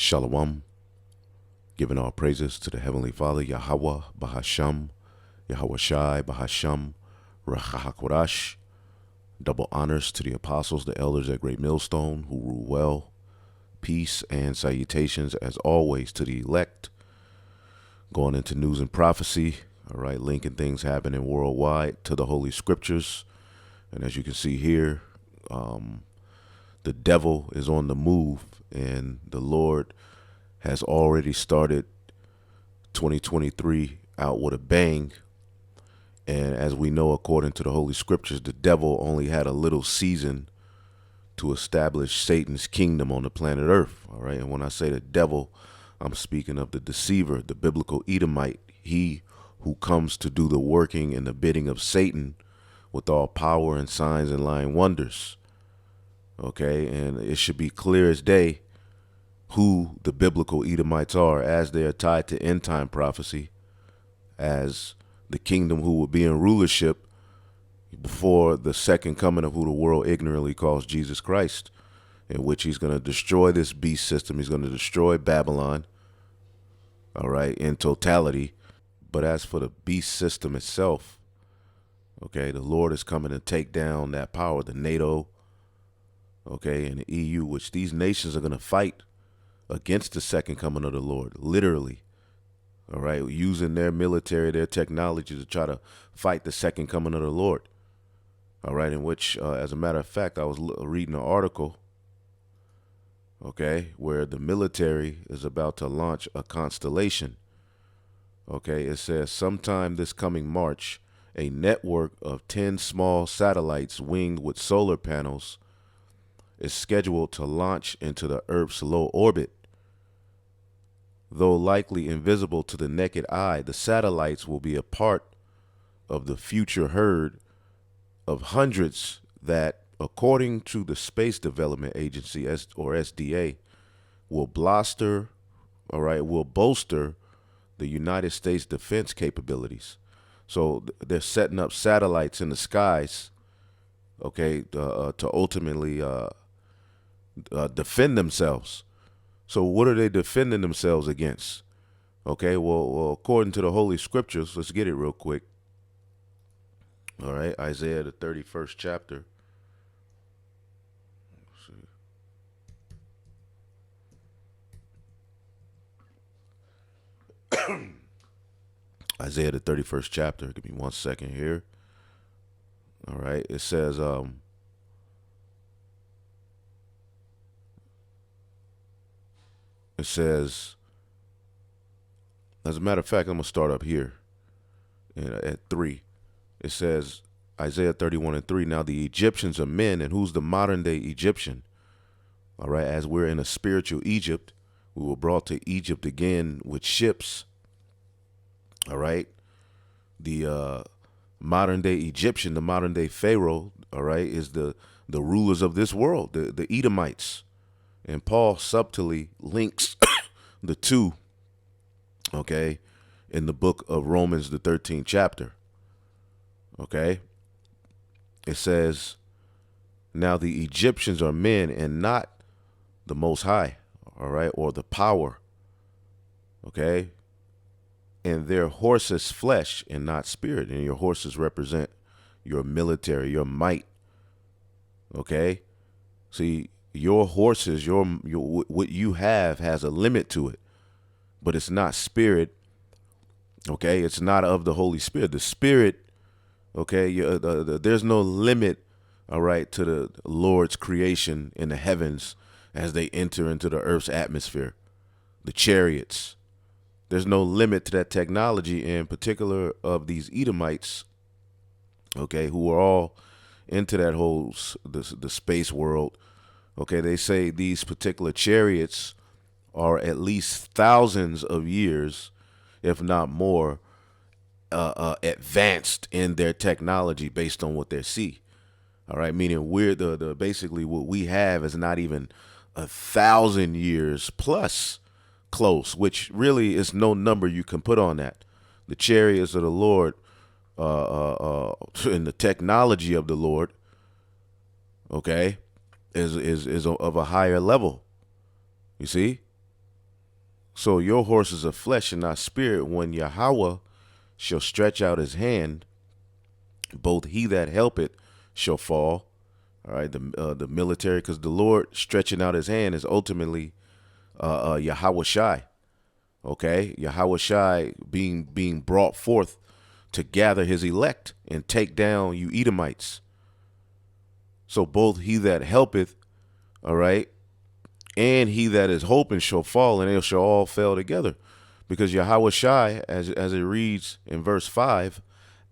Shalom, giving all praises to the Heavenly Father, Yahweh, Bahasham, Yahweh Shai, Bahasham, Rachahakorash. Double honors to the apostles, the elders at Great Millstone, who rule well. Peace and salutations, as always, to the elect. Going into news and prophecy, all right, linking things happening worldwide to the Holy Scriptures. And as you can see here, the devil is on the move, and the Lord has already started 2023 out with a bang. And as we know, according to the Holy Scriptures, the devil only had a little season to establish Satan's kingdom on the planet Earth. All right. And when I say the devil, I'm speaking of the deceiver, the biblical Edomite, he who comes to do the working and the bidding of Satan with all power and signs and lying wonders. Okay. And it should be clear as day who the biblical Edomites are, as they are tied to end time prophecy, as the kingdom who will be in rulership before the second coming of who the world ignorantly calls Jesus Christ, in which he's going to destroy this beast system. He's going to destroy Babylon, all right, in totality. But as for the beast system itself, okay, the Lord is coming to take down that power, the NATO, okay, and the EU, which these nations are going to fight against the second coming of the Lord, literally. All right, using their military, their technology to try to fight the second coming of the Lord. All right, in which, as a matter of fact, I was reading an article, okay, where the military is about to launch a constellation. Okay, it says sometime this coming March, a network of 10 small satellites winged with solar panels is scheduled to launch into the Earth's low orbit. Though likely invisible to the naked eye, the satellites will be a part of the future herd of hundreds that, according to the Space Development Agency, or SDA, will bolster the United States defense capabilities. So they're setting up satellites in the skies, okay, to ultimately defend themselves. So what are they defending themselves against? Okay, well, according to the Holy Scriptures, let's get it real quick. All right, Isaiah, the 31st chapter. Let's see. Isaiah, the 31st chapter. Give me 1 second here. All right, it says, as a matter of fact, I'm going to start up here at 3. It says, Isaiah 31:3, now the Egyptians are men, and who's the modern day Egyptian? All right, as we're in a spiritual Egypt, we were brought to Egypt again with ships. All right, the modern day Egyptian, the modern day Pharaoh, all right, is the rulers of this world, the Edomites. And Paul subtly links the two, okay, in the book of Romans, the 13th chapter. Okay, it says, now the Egyptians are men and not the Most High, all right, or the power, okay, and their horses flesh and not spirit, and your horses represent your military, your might, okay. See, your horses, your what you have has a limit to it, but it's not spirit, okay. It's not of the Holy Spirit. The Spirit, okay, there's no limit, all right, to the Lord's creation in the heavens as they enter into the earth's atmosphere. The chariots, there's no limit to that technology, in particular of these Edomites, okay, who are all into that whole the space world. Okay, they say these particular chariots are at least thousands of years, if not more, advanced in their technology based on what they see. All right, meaning we're the basically what we have is not even 1,000 years plus close, which really is no number you can put on that. The chariots of the Lord, and the technology of the Lord, okay, is of a higher level. You see, So your horses are flesh and not spirit. When Yahweh shall stretch out his hand, both he that helpeth shall fall. All right, the military, because the Lord stretching out his hand is ultimately Yahweh Shai. Okay, Yahweh Shai being brought forth to gather his elect and take down you Edomites. So both he that helpeth, all right, and he that is hoping shall fall, and they shall all fail together. Because Yahweh Shai, as it reads in verse 5,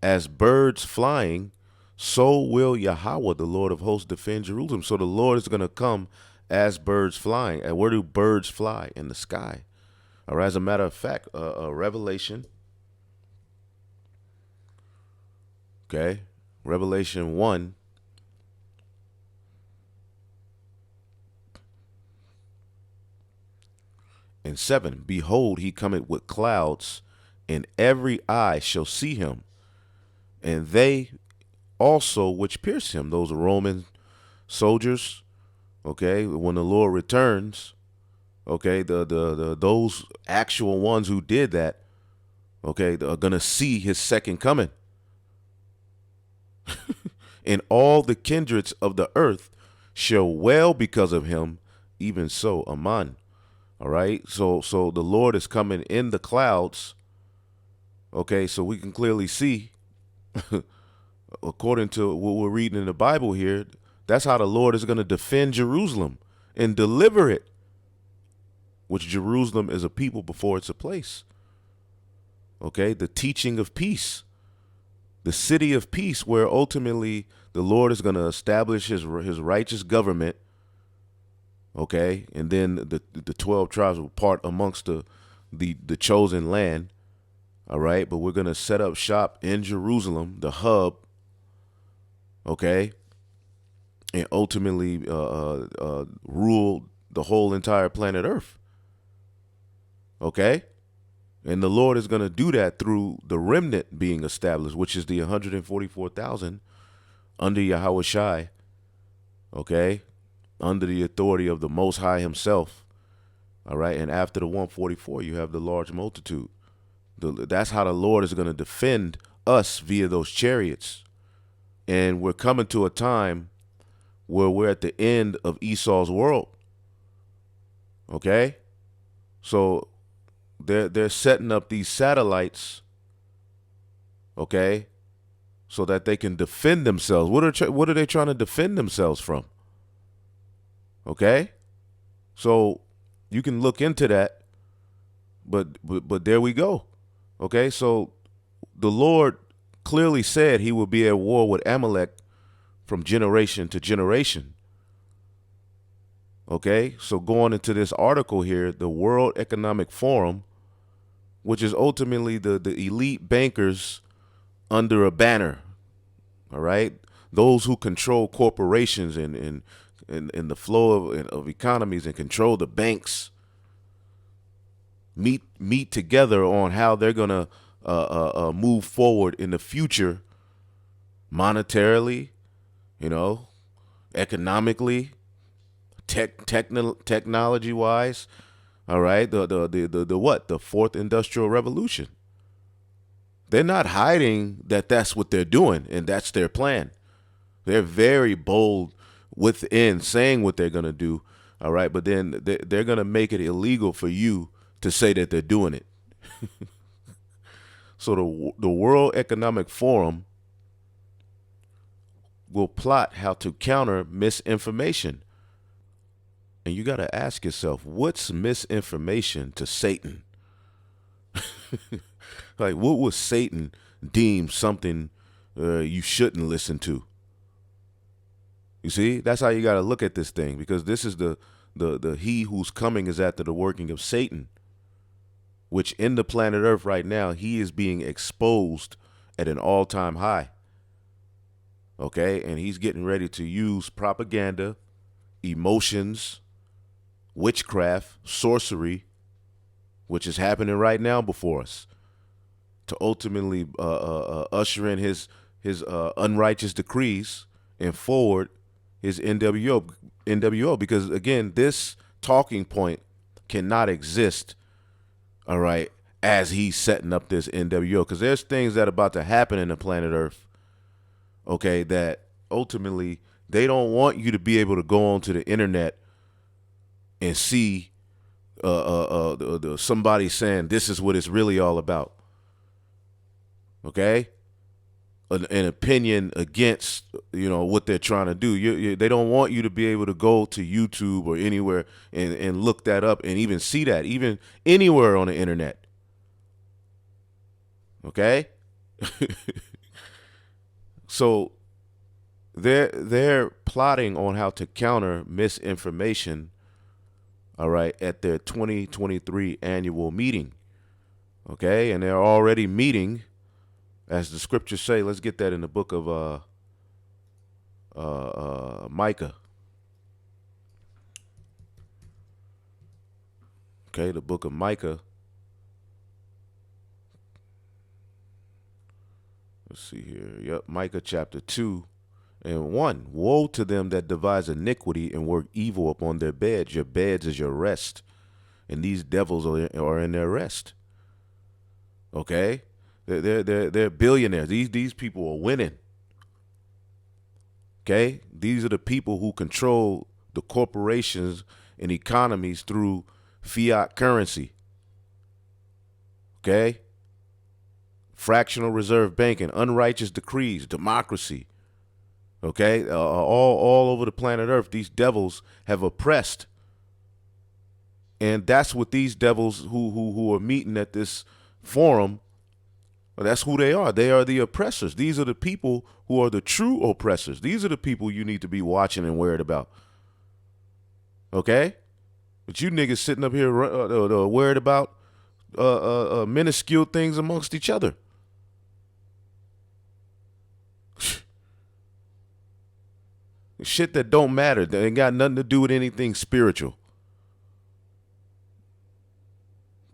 as birds flying, so will Yahweh, the Lord of hosts, defend Jerusalem. So the Lord is going to come as birds flying. And where do birds fly? In the sky. Or as a matter of fact, Revelation, okay, Revelation 1, and 7, behold, he cometh with clouds, and every eye shall see him, and they also which pierced him, those Roman soldiers, okay, when the Lord returns, okay, the those actual ones who did that, okay, are gonna see his second coming. And all the kindreds of the earth shall wail because of him, even so, Aman. All right, so the Lord is coming in the clouds. Okay, so we can clearly see, according to what we're reading in the Bible here, that's how the Lord is going to defend Jerusalem and deliver it, which Jerusalem is a people before it's a place. Okay, the teaching of peace, the city of peace, where ultimately the Lord is going to establish his righteous government. Okay, and then the 12 tribes will part amongst the chosen land. All right, but we're going to set up shop in Jerusalem, the hub. Okay, and ultimately rule the whole entire planet Earth. Okay, and the Lord is going to do that through the remnant being established, which is the 144,000 under Yahweh Shai. Okay, under the authority of the Most High himself. All right, and after the 144, you have the large multitude. That's how the Lord is going to defend us via those chariots. And we're coming to a time where we're at the end of Esau's world. Okay? So they're setting up these satellites, okay, so that they can defend themselves. What are they trying to defend themselves from? Okay? So you can look into that, but there we go. Okay? So the Lord clearly said he will be at war with Amalek from generation to generation. Okay, so going into this article here, the World Economic Forum, which is ultimately the elite bankers under a banner, all right, those who control corporations and the flow of economies and control the banks, meet together on how they're gonna move forward in the future, monetarily, economically, technology wise. All right, the fourth industrial revolution. They're not hiding that that's what they're doing and that's their plan. They're very bold within saying what they're gonna do. All right, but then they're gonna make it illegal for you to say that they're doing it. So the World Economic Forum will plot how to counter misinformation. And you got to ask yourself, what's misinformation to Satan? Like, what would Satan deem something you shouldn't listen to? You see, that's how you got to look at this thing, because this is the he who's coming is after the working of Satan, which in the planet Earth right now, he is being exposed at an all-time high. Okay, and he's getting ready to use propaganda, emotions, witchcraft, sorcery, which is happening right now before us, to ultimately usher in his unrighteous decrees and forward his NWO. Because again, this talking point cannot exist all right, as he's setting up this NWO. Because there's things that are about to happen in the planet Earth, okay, that ultimately they don't want you to be able to go onto the internet and see somebody saying this is what it's really all about, okay? An opinion against, what they're trying to do. They don't want you to be able to go to YouTube or anywhere and look that up and even see that, even anywhere on the internet. Okay? So they're plotting on how to counter misinformation, all right, at their 2023 annual meeting. Okay? And they're already meeting, as the scriptures say. Let's get that in the book of Micah. Okay, the book of Micah. Let's see here. Yep, Micah chapter 2 and 1. Woe to them that devise iniquity and work evil upon their beds. Your beds is your rest, and these devils are in their rest. Okay, they're billionaires. These people are winning. Okay, these are the people who control the corporations and economies through fiat currency. Okay, fractional reserve banking, unrighteous decrees, democracy. Okay, all over the planet Earth, these devils have oppressed, and that's what these devils who are meeting at this forum. That's who they are. They are the oppressors. These are the people who are the true oppressors. These are the people you need to be watching and worried about. Okay, but you niggas sitting up here worried about minuscule things amongst each other. Shit that don't matter. That ain't got nothing to do with anything spiritual.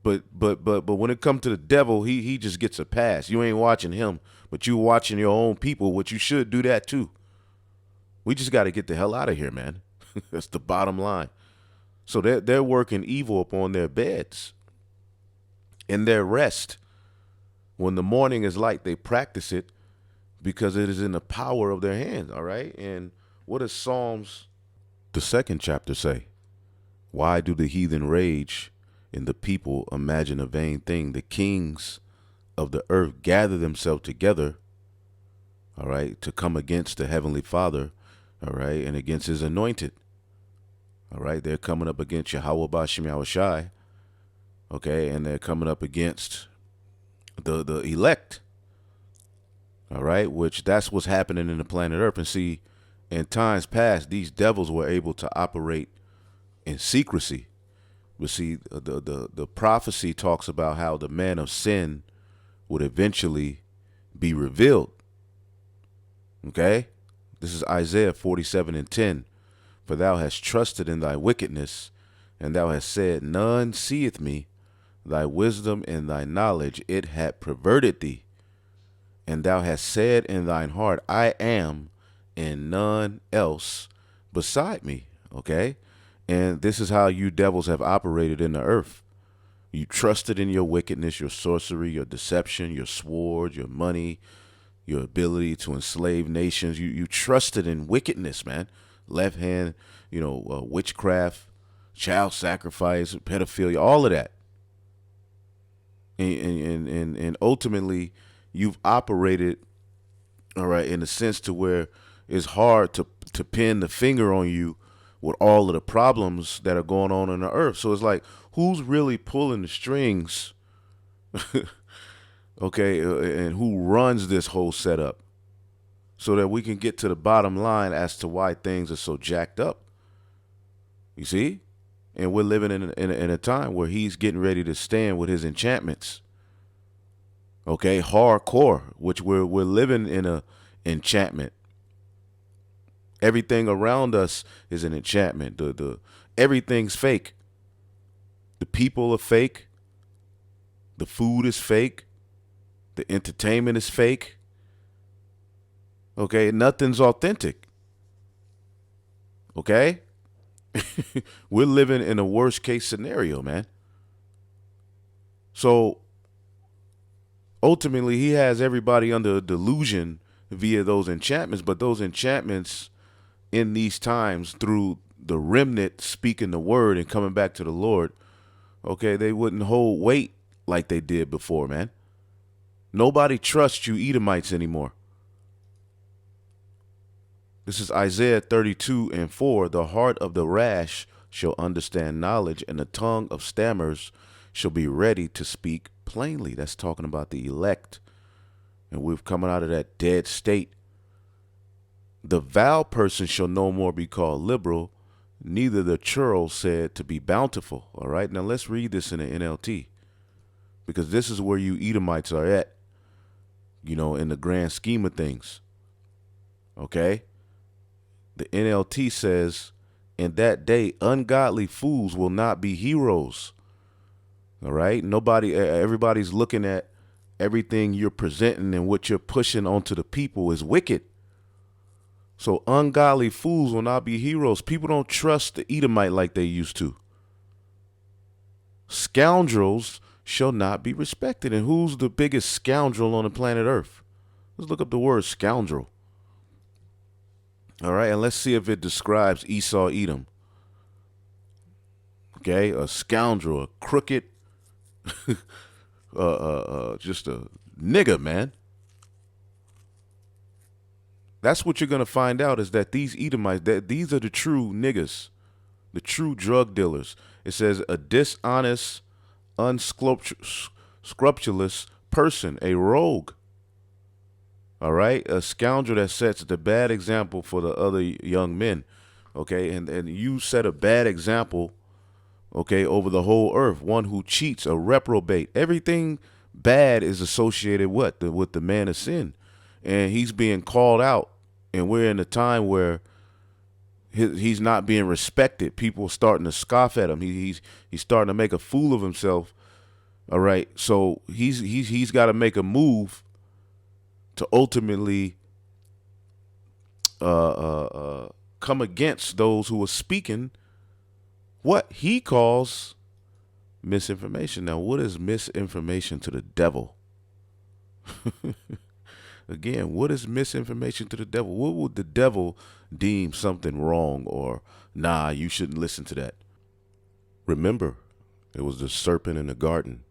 But when it comes to the devil, he just gets a pass. You ain't watching him, but you watching your own people, which you should do that too. We just got to get the hell out of here, man. That's the bottom line. So they're working evil upon their beds. In their rest. When the morning is light, they practice it because it is in the power of their hands, all right? And what does Psalms, the 2nd chapter, say? Why do the heathen rage and the people imagine a vain thing? The kings of the earth gather themselves together, all right, to come against the Heavenly Father, all right, and against his anointed. All right, they're coming up against Yahweh Bashim Yahushai, okay, and they're coming up against the elect, all right, which that's what's happening in the planet Earth. And see, in times past, these devils were able to operate in secrecy. But see, the prophecy talks about how the ManofSin would eventually be revealed. Okay? This is Isaiah 47:10. For thou hast trusted in thy wickedness, and thou hast said, none seeth me. Thy wisdom and thy knowledge, it hath perverted thee. And thou hast said in thine heart, I am, and none else beside me. Okay? And this is how you devils have operated in the earth. You trusted in your wickedness, your sorcery, your deception, your sword, your money, your ability to enslave nations. You trusted in wickedness, man. Left hand, witchcraft, child sacrifice, pedophilia, all of that. And ultimately, you've operated, all right, in a sense to where it's hard to pin the finger on you with all of the problems that are going on in the earth. So it's like, who's really pulling the strings, okay, and who runs this whole setup so that we can get to the bottom line as to why things are so jacked up. You see? And we're living in a time where he's getting ready to stand with his enchantments. Okay, hardcore, which we're living in a enchantment. Everything around us is an enchantment. Everything's fake. The people are fake. The food is fake. The entertainment is fake. Okay, nothing's authentic. Okay? We're living in a worst case scenario, man. So ultimately, he has everybody under a delusion via those enchantments, but those enchantments in these times through the remnant speaking the word and coming back to the Lord, okay, they wouldn't hold weight like they did before, man. Nobody trusts you Edomites anymore. This is Isaiah 32:4. The heart of the rash shall understand knowledge, and the tongue of stammers shall be ready to speak plainly. That's talking about the elect. And we're coming out of that dead state. The vile person shall no more be called liberal, neither the churl said to be bountiful. All right, now let's read this in the NLT, because this is where you Edomites are at, in the grand scheme of things. Okay? The NLT says, in that day, ungodly fools will not be heroes. All right? Everybody's looking at everything you're presenting and what you're pushing onto the people is wicked. So ungodly fools will not be heroes. People don't trust the Edomite like they used to. Scoundrels shall not be respected. And who's the biggest scoundrel on the planet Earth? Let's look up the word scoundrel. All right, and let's see if it describes Esau Edom. Okay, a scoundrel, a crooked, just a nigga, man. That's what you're going to find out, is that these Edomites, these are the true niggas, the true drug dealers. It says a dishonest, unscrupulous person, a rogue. All right, a scoundrel that sets the bad example for the other young men. Okay, and you set a bad example, okay, over the whole earth. One who cheats, a reprobate. Everything bad is associated with the man of sin. And he's being called out, and we're in a time where he's not being respected. People are starting to scoff at him. He's starting to make a fool of himself. All right, so he's got to make a move to ultimately come against those who are speaking what he calls misinformation. Now, what is misinformation to the devil? Again, what is misinformation to the devil? What would the devil deem something wrong, or, nah, you shouldn't listen to that? Remember, it was the serpent in the garden,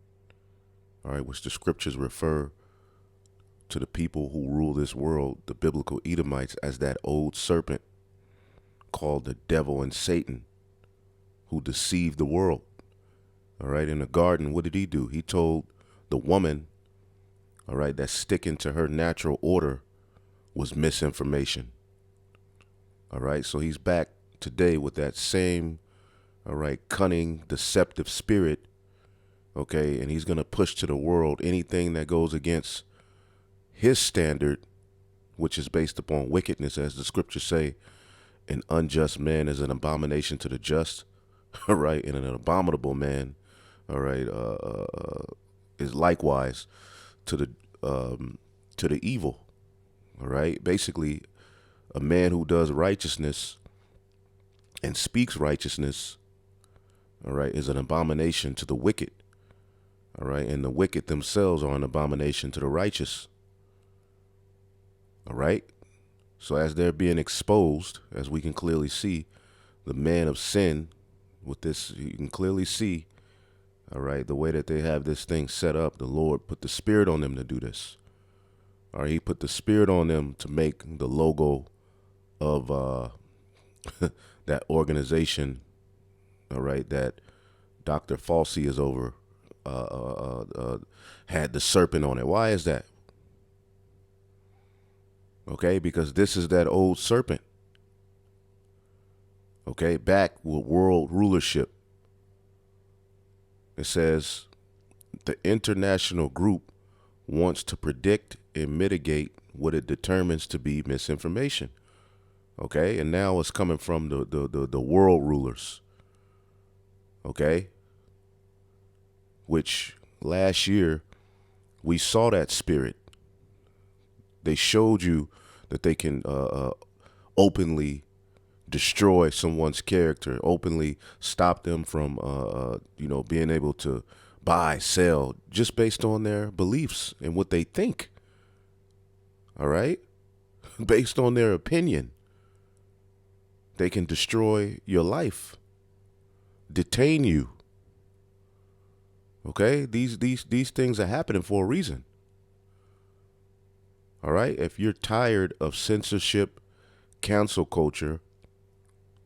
all right, which the scriptures refer to the people who rule this world, the biblical Edomites, as that old serpent called the devil and Satan, who deceived the world. All right, in the garden, what did he do? He told the woman, all right, that sticking to her natural order was misinformation. All right, so he's back today with that same, all right, cunning, deceptive spirit, okay, and he's going to push to the world anything that goes against his standard, which is based upon wickedness, as the scriptures say. An unjust man is an abomination to the just, all right, and an abominable man, all right, is likewise to the evil, all right. Basically, a man who does righteousness and speaks righteousness, all right, is an abomination to the wicked, all right, and the wicked themselves are an abomination to the righteous, all right. So as they're being exposed, as we can clearly see, the man of sin, with this, you can clearly see, all right, the way that they have this thing set up. The Lord put the spirit on them to do this. All right, he put the spirit on them to make the logo of that organization, all right, that Dr. Falsey is over, had the serpent on it. Why is that? Okay, because this is that old serpent. Okay, back with world rulership. It says the international group wants to predict and mitigate what it determines to be misinformation. Okay, and now it's coming from the world rulers. Okay, which last year we saw that spirit. They showed you that they can openly destroy someone's character, openly stop them from, being able to buy, sell, just based on their beliefs and what they think. All right? Based on their opinion. They can destroy your life, detain you. Okay? These things are happening for a reason. All right? If you're tired of censorship, cancel culture,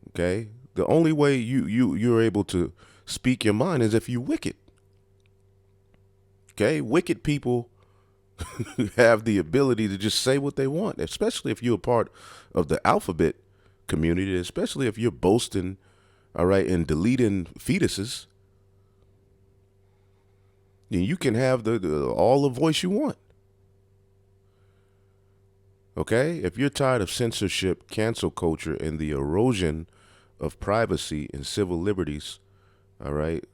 okay? The only way you're able to speak your mind is if you wicked. Okay? Wicked people have the ability to just say what they want, especially if you're a part of the alphabet community, especially if you're boasting, all right, and deleting fetuses. Then you can have all the voice you want. Okay? If you're tired of censorship, cancel culture, and the erosion of privacy and civil liberties, all right,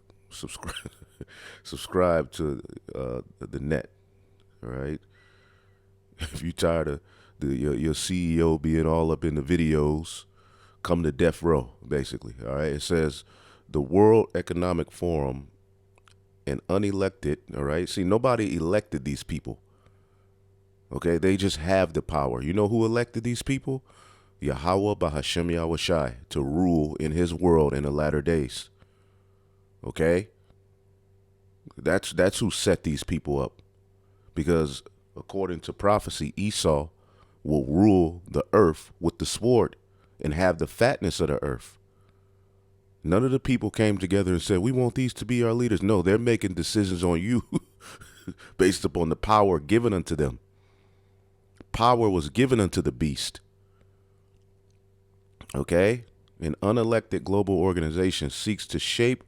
subscribe to the net. All right. If you're tired of your CEO being all up in the videos, come to death row, basically. All right. It says the World Economic Forum and unelected. All right. See, nobody elected these people. Okay. They just have the power. You know who elected these people? Yahweh Bahashem Yahushai to rule in his world in the latter days. Okay. That's who set these people up. Because according to prophecy, Esau will rule the earth with the sword and have the fatness of the earth. None of the people came together and said, we want these to be our leaders. No, they're making decisions on you based upon the power given unto them. Power was given unto the beast. Okay? An unelected global organization seeks to shape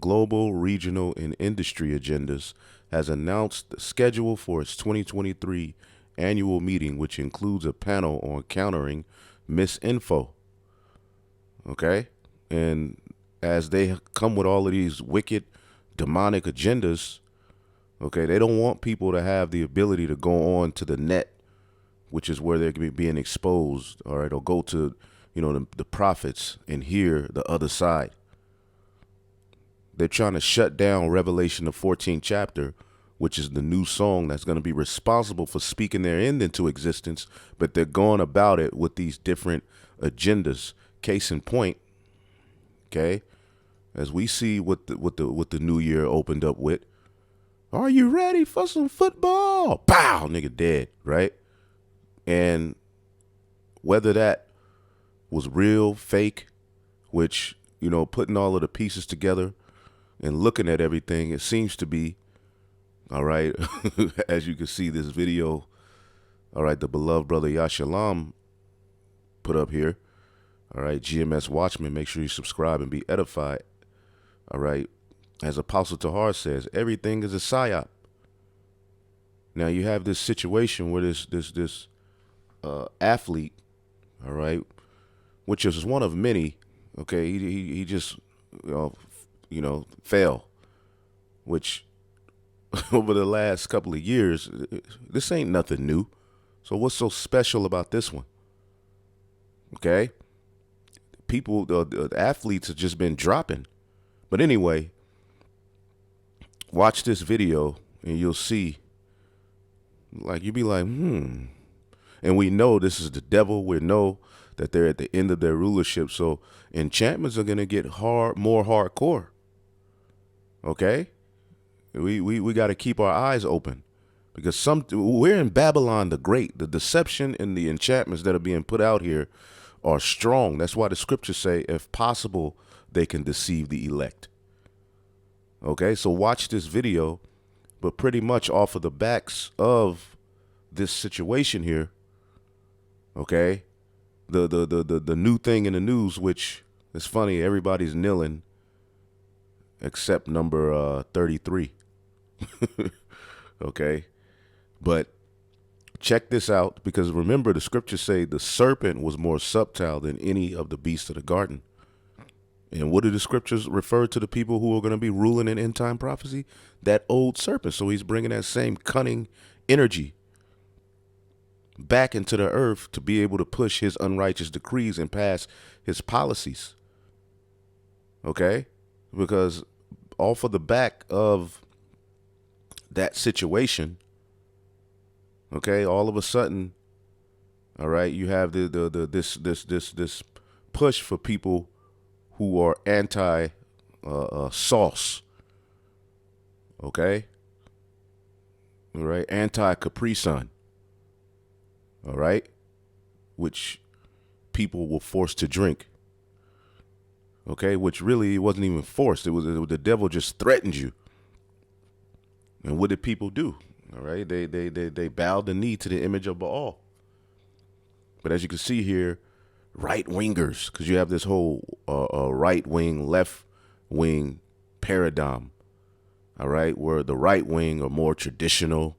global, regional, and industry agendas, has announced the schedule for its 2023 annual meeting, which includes a panel on countering misinfo. Okay? And as they come with all of these wicked, demonic agendas, okay, they don't want people to have the ability to go on to the net, which is where they're being exposed, all right, or go to, the prophets and hear the other side. They're trying to shut down Revelation, the 14th chapter, which is the new song that's going to be responsible for speaking their end into existence, but they're going about it with these different agendas. Case in point, okay, as we see what the new year opened up with, are you ready for some football? Pow, nigga dead, right? And whether that was real, fake, which, putting all of the pieces together and looking at everything, it seems to be, all right, as you can see this video, all right, the beloved brother Yashalam put up here, all right, GMS Watchman, make sure you subscribe and be edified, all right, as Apostle Tahar says, everything is a psyop. Now you have this situation where this athlete, all right, which is one of many, okay, he just, fail, which over the last couple of years, this ain't nothing new. So what's so special about this one? Okay. People, the athletes have just been dropping. But anyway, watch this video and you'll see, like, you'll be like, And we know this is the devil. We know that they're at the end of their rulership. So enchantments are going to get more hardcore. Okay, we got to keep our eyes open because we're in Babylon the Great. The deception and the enchantments that are being put out here are strong. That's why the scriptures say, if possible, they can deceive the elect. Okay, so watch this video, but pretty much off of the backs of this situation here. Okay, the new thing in the news, which is funny, everybody's kneeling except number 33. Okay, but check this out, because remember the scriptures say the serpent was more subtle than any of the beasts of the garden. And what do the scriptures refer to the people who are going to be ruling in end time prophecy? That old serpent. So he's bringing that same cunning energy back into the earth to be able to push his unrighteous decrees and pass his policies. Okay? Because off of the back of that situation, okay, all of a sudden, all right, you have this push for people who are anti sauce, okay, all right, anti Capri Sun, all right, which people were forced to drink, okay, which really wasn't even forced. It was the devil just threatened you. And what did people do? All right, they bowed the knee to the image of Baal. But as you can see here, right wingers, because you have this whole right wing, left wing paradigm. All right, where the right wing are more traditional.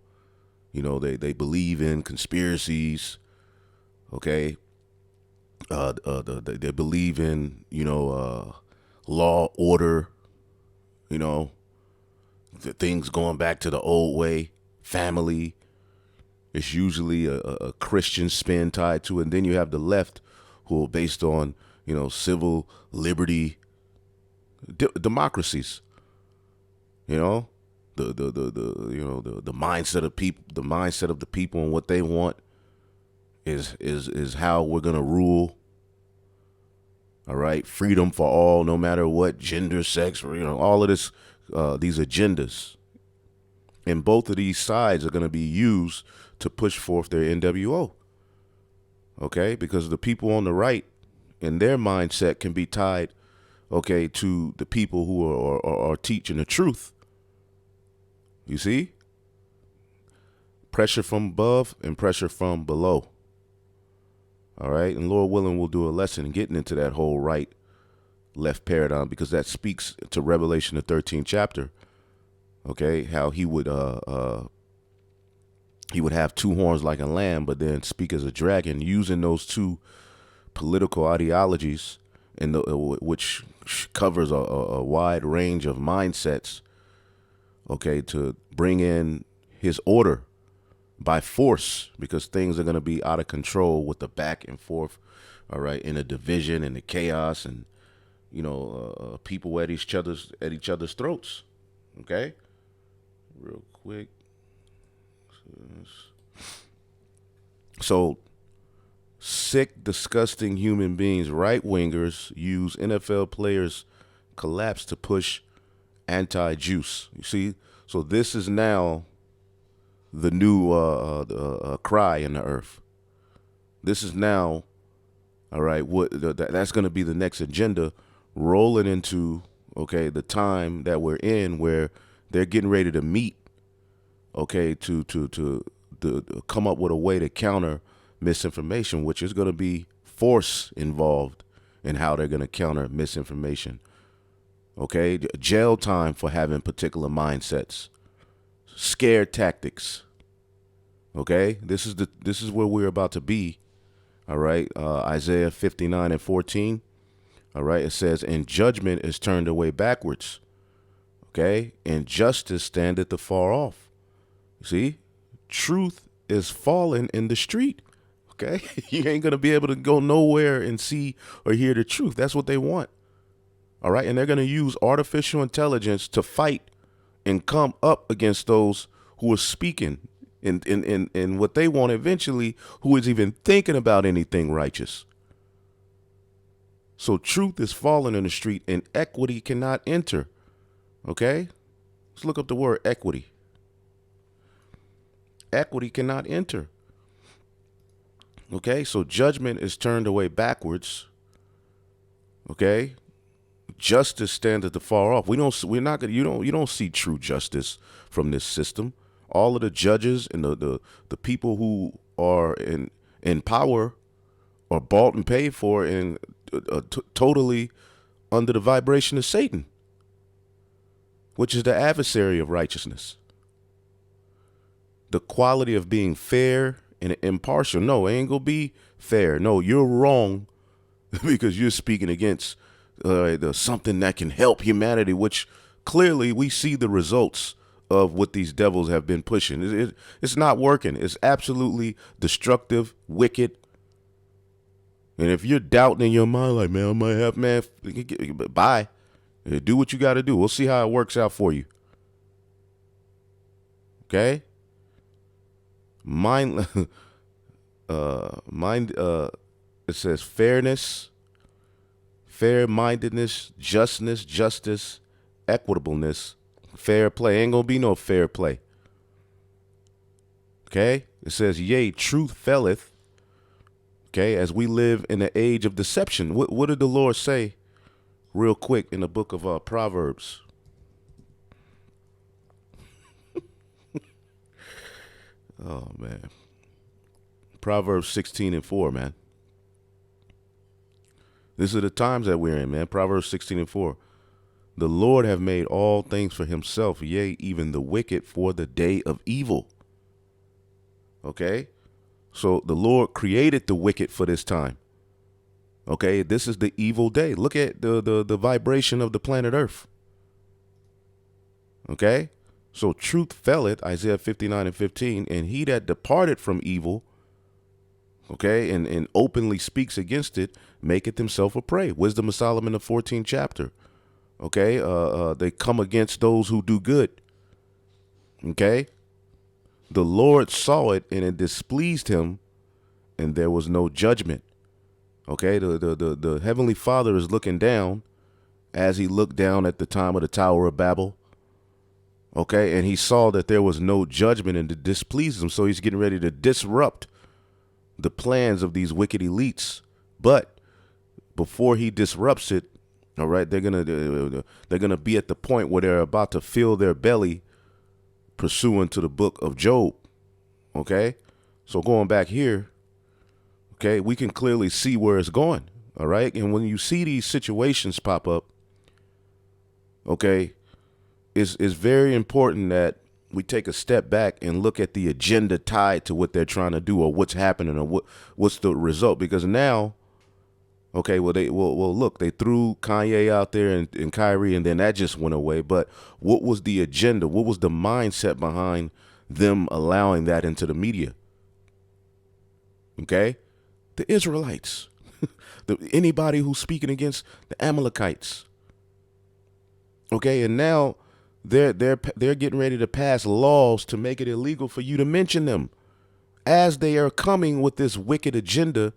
You know, they believe in conspiracies. Okay, they believe in, you know, law, order. You know, the things going back to the old way, family. It's usually a Christian spin tied to it. And then you have the left, who are based on, you know, civil liberty, democracies. You know, the mindset of people, the mindset of the people, and what they want is how we're gonna rule. All right, freedom for all, no matter what gender, sex, or, you know, all of this, these agendas. And both of these sides are going to be used to push forth their NWO. Okay, because the people on the right and their mindset can be tied, okay, to the people who are teaching the truth. You see? Pressure from above and pressure from below. All right, and Lord willing, we'll do a lesson getting into that whole right left paradigm, because that speaks to Revelation, the 13th chapter. Okay, how he would have two horns like a lamb, but then speak as a dragon, using those two political ideologies, and which covers a wide range of mindsets. Okay, to bring in his order by force, because things are going to be out of control with the back and forth. All right, in the division and the chaos, and, you know, people at each other's throats. Okay. Real quick. So, sick, disgusting human beings, right wingers, use NFL players' collapse to push anti-juice. You see? So this is now the new cry in the earth. This is now, all right, that's going to be the next agenda, rolling into, okay, the time that we're in, where they're getting ready to meet, okay, to come up with a way to counter misinformation, which is going to be force involved in how they're going to counter misinformation. Okay, jail time for having particular mindsets, scare tactics. Okay, this is where we're about to be. All right, Isaiah 59:14. All right, it says, "And judgment is turned away backwards." Okay, and justice standeth afar off. See, truth is falling in the street. Okay, you ain't gonna be able to go nowhere and see or hear the truth. That's what they want. All right, and they're gonna use artificial intelligence to fight and come up against those who are speaking in what they want eventually, who is even thinking about anything righteous. So truth is falling in the street, and equity cannot enter. Okay, let's look up the word equity. Equity cannot enter. Okay, so judgment is turned away backwards. Okay, justice standeth afar off. You don't see true justice from this system. All of the judges and the people who are in power are bought and paid for, and totally under the vibration of Satan, which is the adversary of righteousness. The quality of being fair and impartial. No, it ain't gonna be fair. No, you're wrong because you're speaking against something that can help humanity, which clearly we see the results of what these devils have been pushing. It's not working. It's absolutely destructive, wicked. And if you're doubting in your mind, like, man, I might have, man, bye. Do what you got to do. We'll see how it works out for you. Okay. Mind, mind. It says fairness, fair-mindedness, justness, justice, equitableness, fair play. Ain't gonna be no fair play. Okay. It says, yea, truth faileth. Okay, as we live in the age of deception. What did the Lord say real quick in the book of Proverbs? Oh, man. Proverbs 16:4, man. These are the times that we're in, man. Proverbs 16:4. The Lord have made all things for himself, yea, even the wicked for the day of evil. Okay? So the Lord created the wicked for this time. Okay? This is the evil day. Look at the vibration of the planet Earth. Okay? So truth faileth, Isaiah 59:15, and he that departed from evil, okay, and openly speaks against it, maketh himself a prey. Wisdom of Solomon, the 14th chapter. Okay? They come against those who do good. Okay? The Lord saw it, and it displeased him, and there was no judgment. Okay? The Heavenly Father is looking down as he looked down at the time of the Tower of Babel. Okay, and he saw that there was no judgment, and it displeased him, so he's getting ready to disrupt the plans of these wicked elites. But before he disrupts it, all right, they're gonna be at the point where they're about to fill their belly, pursuant to the book of Job. Okay, so going back here, okay, we can clearly see where it's going. All right, and when you see these situations pop up, okay, it's very important that we take a step back and look at the agenda tied to what they're trying to do, or what's happening, or what's the result. Because now, okay, well look, they threw Kanye out there and Kyrie, and then that just went away. But what was the agenda? What was the mindset behind them allowing that into the media? Okay, the Israelites, anybody who's speaking against the Amalekites. Okay, and now they're getting ready to pass laws to make it illegal for you to mention them, as they are coming with this wicked agenda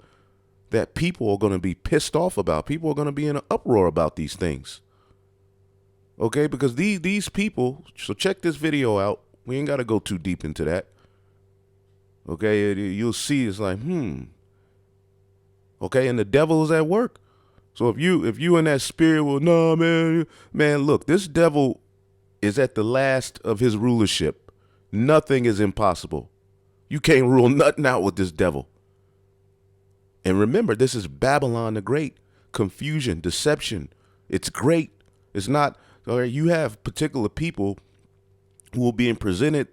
that people are going to be pissed off about. People are going to be in an uproar about these things. Okay, because these people, so check this video out. We ain't got to go too deep into that. Okay, you'll see it's like, okay, and the devil is at work. So if you in that spirit, well, no, man, look, this devil is at the last of his rulership. Nothing is impossible. You can't rule nothing out with this devil. And remember, this is Babylon the Great. Confusion, deception. It's great. It's not, all right, you have particular people who are being presented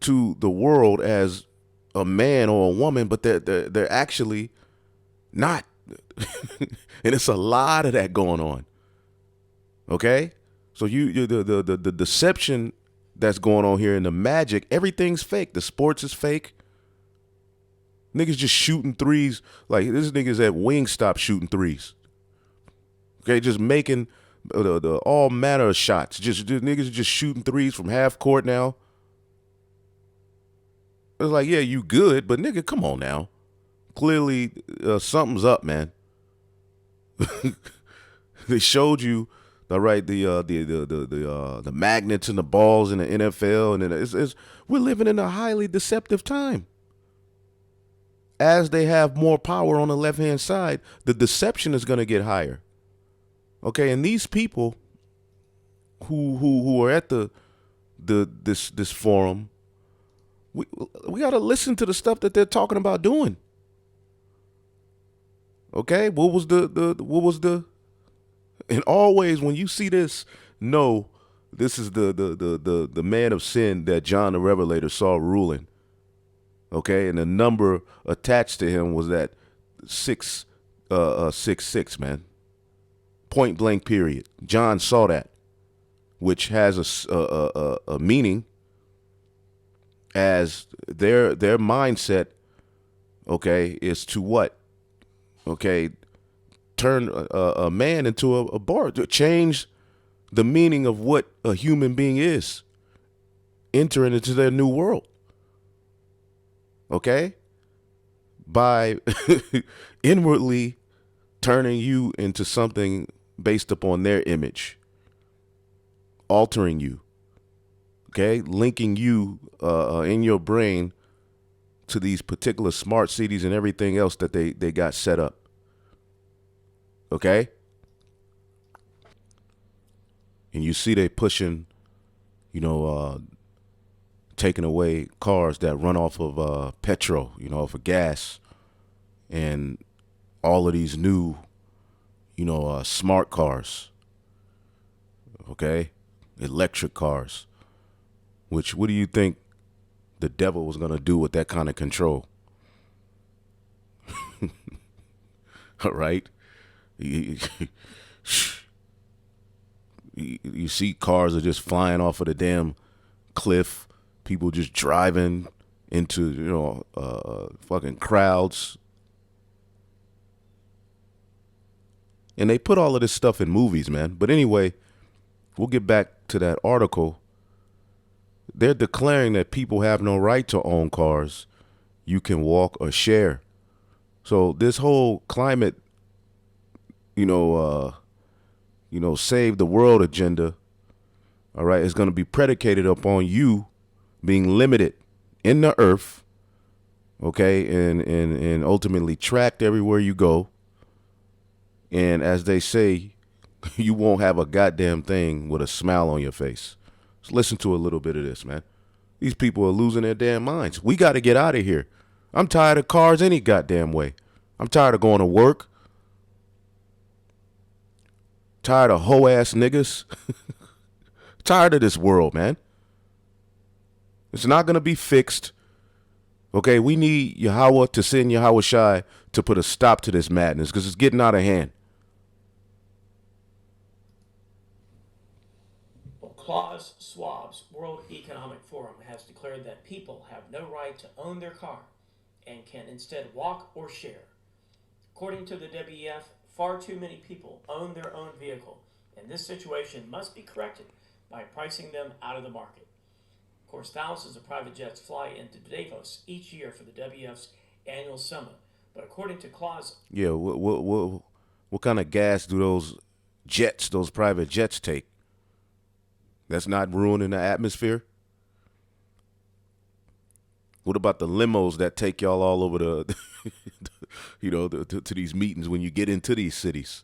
to the world as a man or a woman, but they're actually not. And it's a lot of that going on. Okay? So the deception that's going on here, and the magic, everything's fake. The sports is fake. Niggas just shooting threes. Like, this nigga's at Wingstop shooting threes. Okay, just making the all manner of shots. Just niggas just shooting threes from half court now. It's like, yeah, you good, but nigga, come on now. Clearly, something's up, man. They showed you, all right, the magnets and the balls in the NFL, and we're living in a highly deceptive time. As they have more power on the left-hand side, the deception is going to get higher. Okay, and these people who are at this forum, we got to listen to the stuff that they're talking about doing. Okay, what was the and always when you see this, know this is the man of sin that John the Revelator saw ruling. Okay, and the number attached to him was that 666, man. Point blank period. John saw that, which has a meaning, as their mindset, okay, is to what? Okay, turn a man into a bar, to change the meaning of what a human being is entering into their new world. Okay? By inwardly turning you into something based upon their image, altering you, okay, linking you in your brain to these particular smart cities and everything else that they got set up, okay? And you see they pushing, taking away cars that run off of petrol, off of gas, and all of these new, smart cars, okay, electric cars. Which, what do you think the devil was gonna do with that kind of control? All right, you, you see cars are just flying off of the damn cliff. People just driving into fucking crowds. And they put all of this stuff in movies, man. But anyway, we'll get back to that article. They're declaring that people have no right to own cars you can walk or share. So this whole climate, save the world agenda, all right, is going to be predicated upon you being limited in the earth, okay, and ultimately tracked everywhere you go. And as they say, you won't have a goddamn thing with a smile on your face. Let's listen to a little bit of this, man. These people are losing their damn minds. We got to get out of here. I'm tired of cars any goddamn way. I'm tired of going to work. Tired of hoe-ass niggas. Tired of this world, man. It's not going to be fixed. Okay, we need Yahweh to send Yahweh Shai to put a stop to this madness because it's getting out of hand. Klaus Schwab's World Economic Forum has declared that people have no right to own their car and can instead walk or share. According to the WEF, far too many people own their own vehicle, and this situation must be corrected by pricing them out of the market. Of course, thousands of private jets fly into Davos each year for the WEF's annual summit, but according to Klaus... Yeah, what kind of gas do those private jets take? That's not ruining the atmosphere? What about the limos that take y'all all over the, to these meetings when you get into these cities?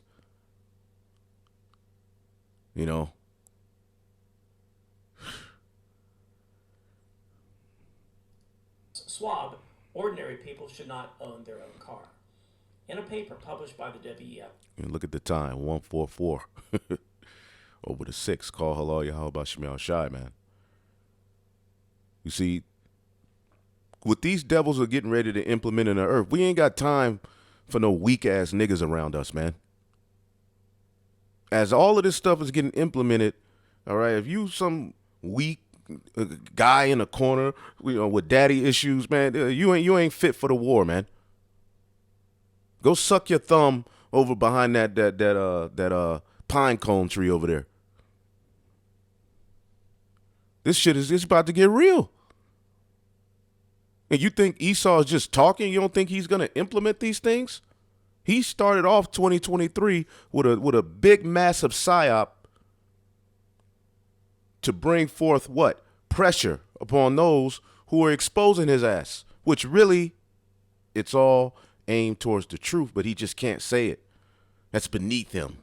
Schwab, ordinary people should not own their own car. In a paper published by the WEF. And look at the time, 144. Over the 6. Call Halal Yahweh Bashmiel Shai, man. You see, what these devils are getting ready to implement in the earth, we ain't got time for no weak-ass niggas around us, man. As all of this stuff is getting implemented, all right, if you some weak guy in a corner, with daddy issues, man, you ain't fit for the war, man. Go suck your thumb over behind that pine cone tree over there. This shit is about to get real. And you think Esau is just talking? You don't think he's going to implement these things? He started off 2023 with a big, massive psyop to bring forth what? Pressure upon those who are exposing his ass, which really, it's all aimed towards the truth, but he just can't say it. That's beneath him.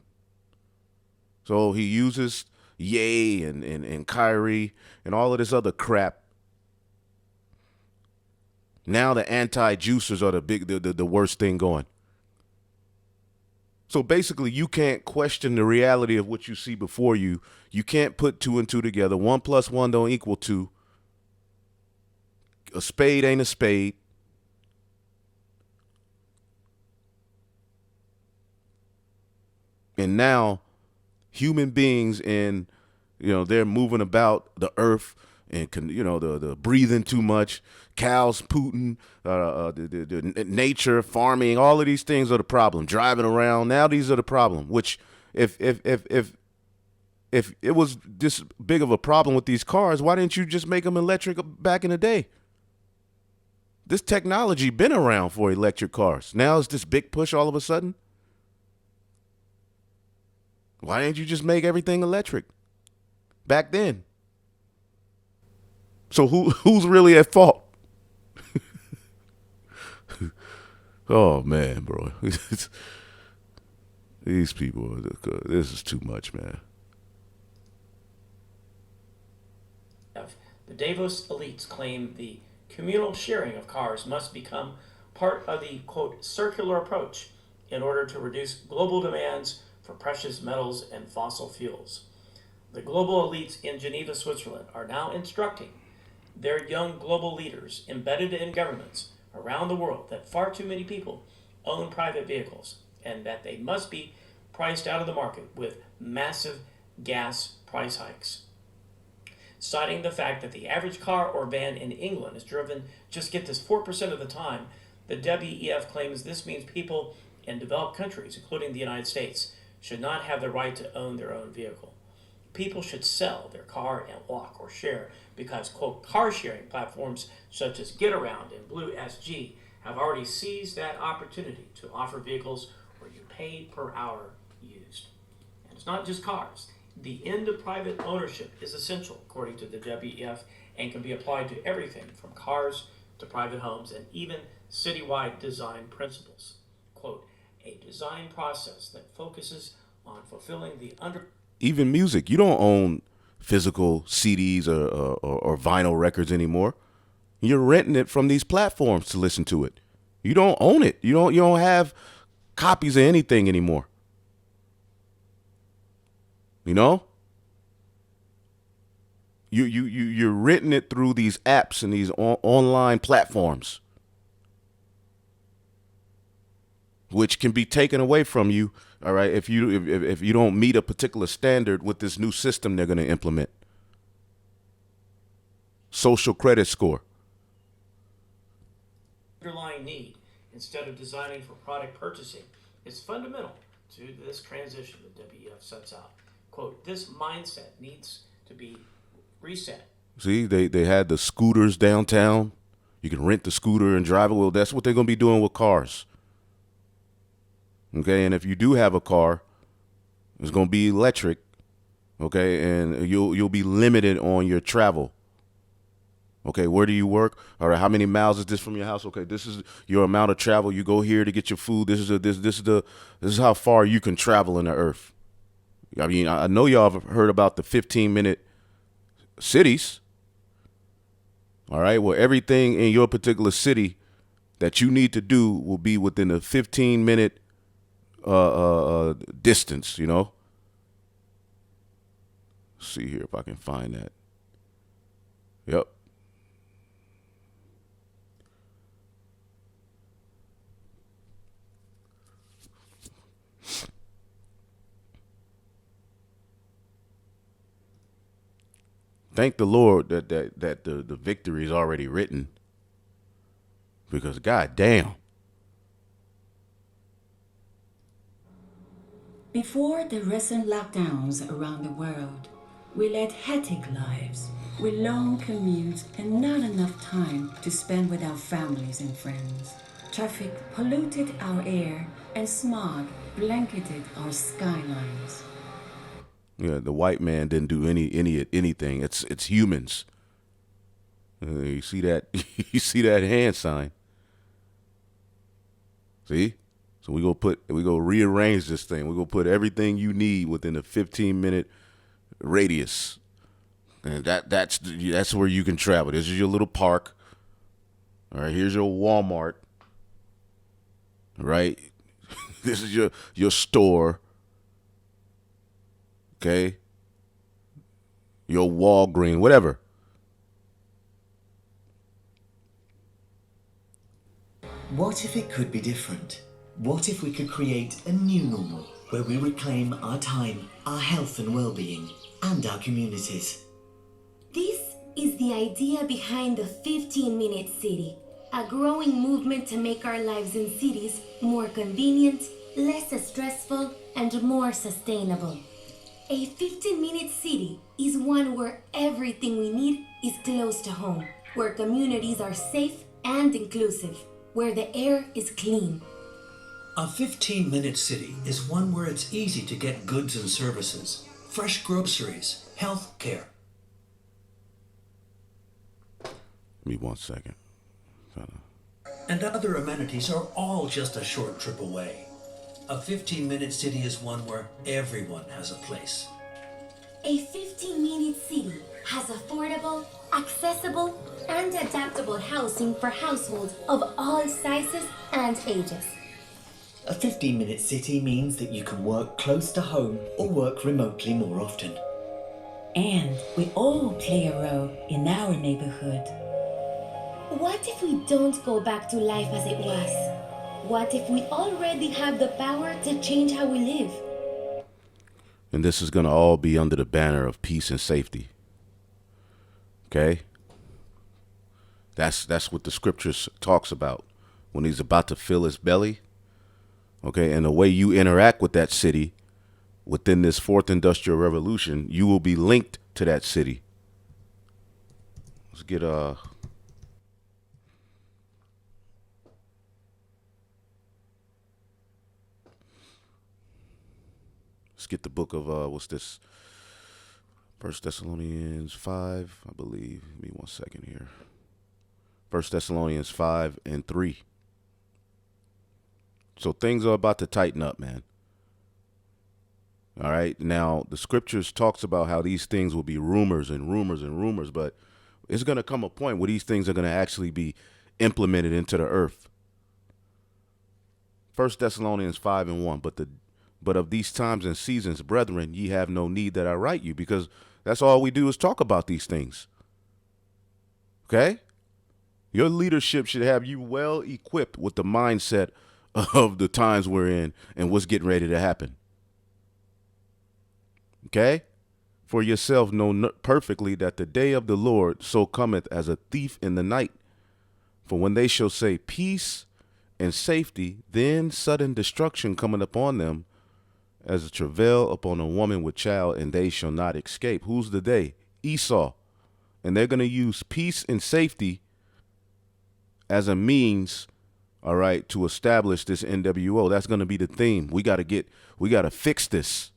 So he uses Ye and Kyrie and all of this other crap. Now the anti-juicers are the worst thing going. So basically, you can't question the reality of what you see before you. You can't put 2 and 2 together. 1 + 1 don't equal 2. A spade ain't a spade. And now human beings they're moving about the earth and the breathing too much, cows pooting, the nature, farming, all of these things are the problem. Driving around, now these are the problem. Which if if it was this big of a problem with these cars, why didn't you just make them electric back in the day? This technology been around for electric cars. Now it's this big push all of a sudden. Why didn't you just make everything electric back then? So who's really at fault? Oh man, bro. These people, this is too much, man. The Davos elites claim the communal sharing of cars must become part of the, quote, circular approach in order to reduce global demands for precious metals and fossil fuels. The global elites in Geneva, Switzerland are now instructing their young global leaders embedded in governments around the world that far too many people own private vehicles and that they must be priced out of the market with massive gas price hikes. Citing the fact that the average car or van in England is driven, just get this, 4% of the time, the WEF claims this means people in developed countries, including the United States, should not have the right to own their own vehicle. People should sell their car and walk or share because, quote, car sharing platforms such as GetAround and Blue SG have already seized that opportunity to offer vehicles where you pay per hour used. And it's not just cars. The end of private ownership is essential, according to the WEF, and can be applied to everything from cars to private homes and even citywide design principles. Quote, a design process that focuses on fulfilling the Even music. You don't own physical CDs or vinyl records anymore. You're renting it from these platforms to listen to it. You don't own it. You don't have copies of anything anymore. You know? You're renting it through these apps and these online platforms, which can be taken away from you, all right, if you don't meet a particular standard with this new system they're going to implement. Social credit score. underlying need instead of designing for product purchasing is fundamental to this transition the WEF sets out. Quote, this mindset needs to be reset. See, they had the scooters downtown. You can rent the scooter and drive it. Well, that's what they're going to be doing with cars. Okay, and if you do have a car, it's going to be electric. Okay, and you'll be limited on your travel. Okay, where do you work? All right, how many miles is this from your house? Okay, this is your amount of travel. You go here to get your food. This is how far you can travel in the earth. I mean, I know y'all have heard about the 15-minute cities. All right, well, everything in your particular city that you need to do will be within a 15-minute distance, you know. Let's see here if I can find that. Yep. Thank the Lord that the victory is already written. Because God damn. Before the recent lockdowns around the world, we led hectic lives with long commutes and not enough time to spend with our families and friends. Traffic polluted our air and smog blanketed our skylines. Yeah, the white man didn't do anything. It's humans. You see that? You see that hand sign? See? So we go rearrange this thing. We go put everything you need within a 15-minute radius, and that's where you can travel. This is your little park. All right, here's your Walmart. Right, this is your store. Okay, your Walgreens, whatever. What if it could be different? What if we could create a new normal where we reclaim our time, our health and well-being, and our communities? This is the idea behind the 15-minute city, a growing movement to make our lives in cities more convenient, less stressful, and more sustainable. A 15-minute city is one where everything we need is close to home, where communities are safe and inclusive, where the air is clean. A 15-minute city is one where it's easy to get goods and services, fresh groceries, health care. Give me 1 second. And other amenities are all just a short trip away. A 15-minute city is one where everyone has a place. A 15-minute city has affordable, accessible, and adaptable housing for households of all sizes and ages. A 15-minute city means that you can work close to home or work remotely more often. And we all play a role in our neighborhood. What if we don't go back to life as it was? What if we already have the power to change how we live? And this is going to all be under the banner of peace and safety. Okay? That's what the scriptures talks about when he's about to fill his belly. Okay? And the way you interact with that city within this fourth industrial revolution, you will be linked to that city. Let's get Let's get the book of what's this? 1 Thessalonians 5, I believe. Give me 1 second here. 1 Thessalonians 5 and 3. So things are about to tighten up, man. All right. Now, the scriptures talks about how these things will be rumors and rumors and rumors, but it's going to come a point where these things are going to actually be implemented into the earth. 1 Thessalonians 5 and 1. But of these times and seasons, brethren, ye have no need that I write you, because that's all we do is talk about these things. Okay? Your leadership should have you well equipped with the mindset of the times we're in and what's getting ready to happen. Okay? For yourself know perfectly that the day of the Lord so cometh as a thief in the night. For when they shall say peace and safety, then sudden destruction cometh upon them, as a travail upon a woman with child, and they shall not escape. Who's the they? Esau. And they're going to use peace and safety as a means, all right, to establish this NWO. That's going to be the theme. We got to fix this.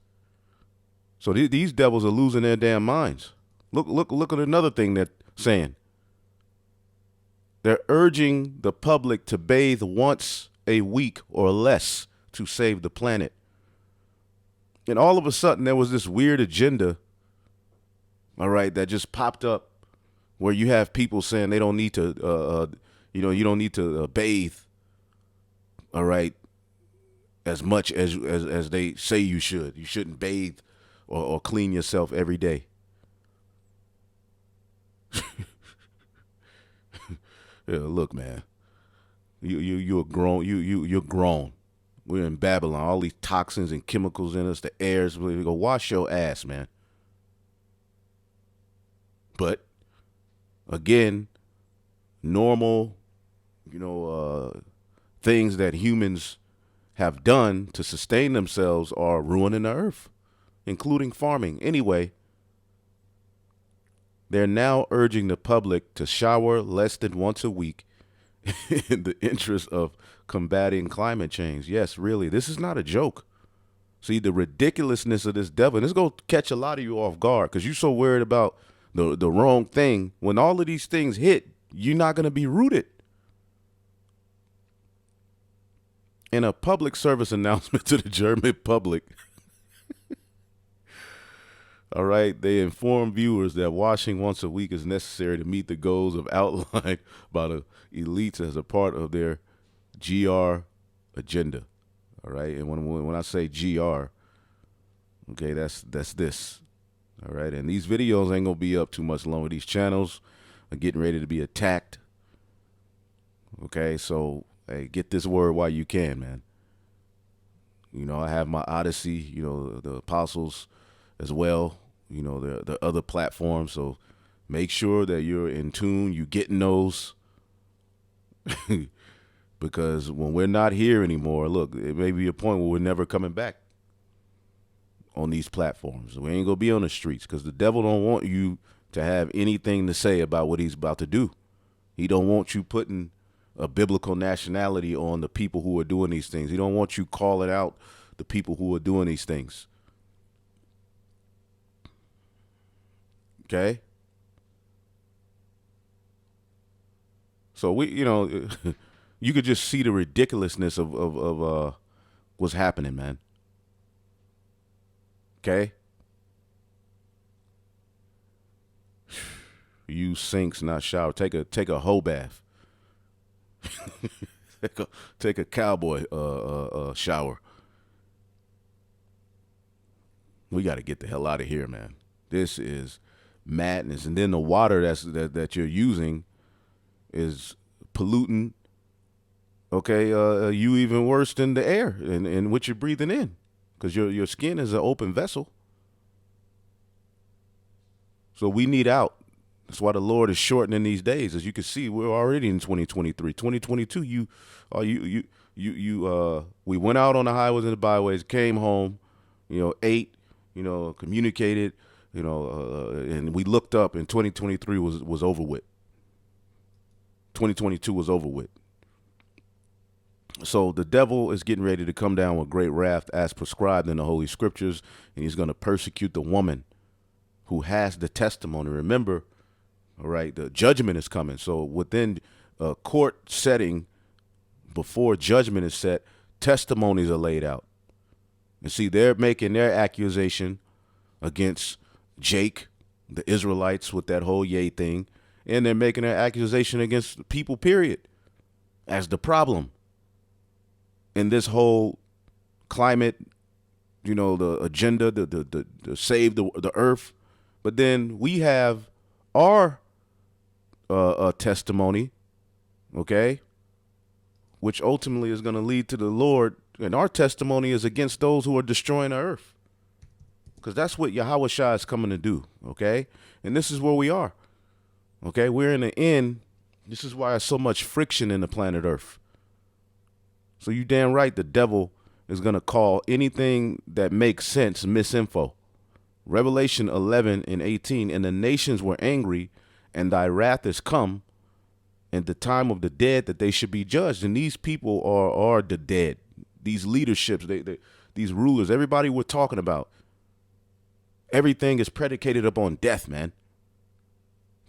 So these devils are losing their damn minds. Look at another thing they're saying. They're urging the public to bathe once a week or less to save the planet. And all of a sudden, there was this weird agenda, all right, that just popped up where you have people saying they don't need to, you don't need to bathe, all right, as much as they say you should. You shouldn't bathe or clean yourself every day. Yeah, look, man, you're grown. You're grown. We're in Babylon. All these toxins and chemicals in us, the airs. We go wash your ass, man. But again, normal, things that humans have done to sustain themselves are ruining the earth, including farming. Anyway, they're now urging the public to shower less than once a week in the interest of combating climate change. Yes, really, this is not a joke. See, the ridiculousness of this devil, and this is going to catch a lot of you off guard because you're so worried about the wrong thing. When all of these things hit, you're not going to be rooted. In a public service announcement to the German public, all right, they inform viewers that washing once a week is necessary to meet the goals of outlined by the elites as a part of their GR agenda. All right, and when I say GR, okay, that's this. All right, and these videos ain't gonna be up too much longer. These channels are getting ready to be attacked. Okay, so hey, get this word while you can, man. I have my Odyssey, the apostles as well, the other platforms. So make sure that you're in tune, you getting those. Because when we're not here anymore, look, it may be a point where we're never coming back. on these platforms. We ain't gonna be on the streets because the devil don't want you to have anything to say about what he's about to do. He don't want you putting a biblical nationality on the people who are doing these things. He don't want you calling out the people who are doing these things. Okay? So we, you could just see the ridiculousness of what's happening, man. Okay? Use sinks, not shower. Take a hoe bath. take a cowboy shower. We got to get the hell out of here, man. This is madness. And then the water that you're using is polluting. Okay, you even worse than the air in which you're breathing in, because your skin is an open vessel. So we need out. That's why the Lord is shortening these days. As you can see, we're already in 2023. 2022, we went out on the highways and the byways, came home, ate, communicated, and we looked up, and 2023 was over with. 2022 was over with. So the devil is getting ready to come down with great wrath as prescribed in the Holy Scriptures, and he's going to persecute the woman who has the testimony. Remember, all right, the judgment is coming. So within a court setting, before judgment is set, testimonies are laid out. And see, they're making their accusation against Jake, the Israelites, with that whole yay thing. And they're making their accusation against the people, period, as the problem in this whole climate, the agenda, the save the earth. But then we have our testimony, okay, which ultimately is going to lead to the Lord. And our testimony is against those who are destroying the earth, because that's what Yahweh Shai is coming to do, okay? And this is where we are, okay? We're in the end. This is why there's so much friction in the planet Earth. So you damn right the devil is going to call anything that makes sense misinfo. Revelation 11 and 18, and the nations were angry, and thy wrath is come, and the time of the dead that they should be judged. And these people are the dead. These leaderships, these rulers, everybody we're talking about, everything is predicated upon death, man.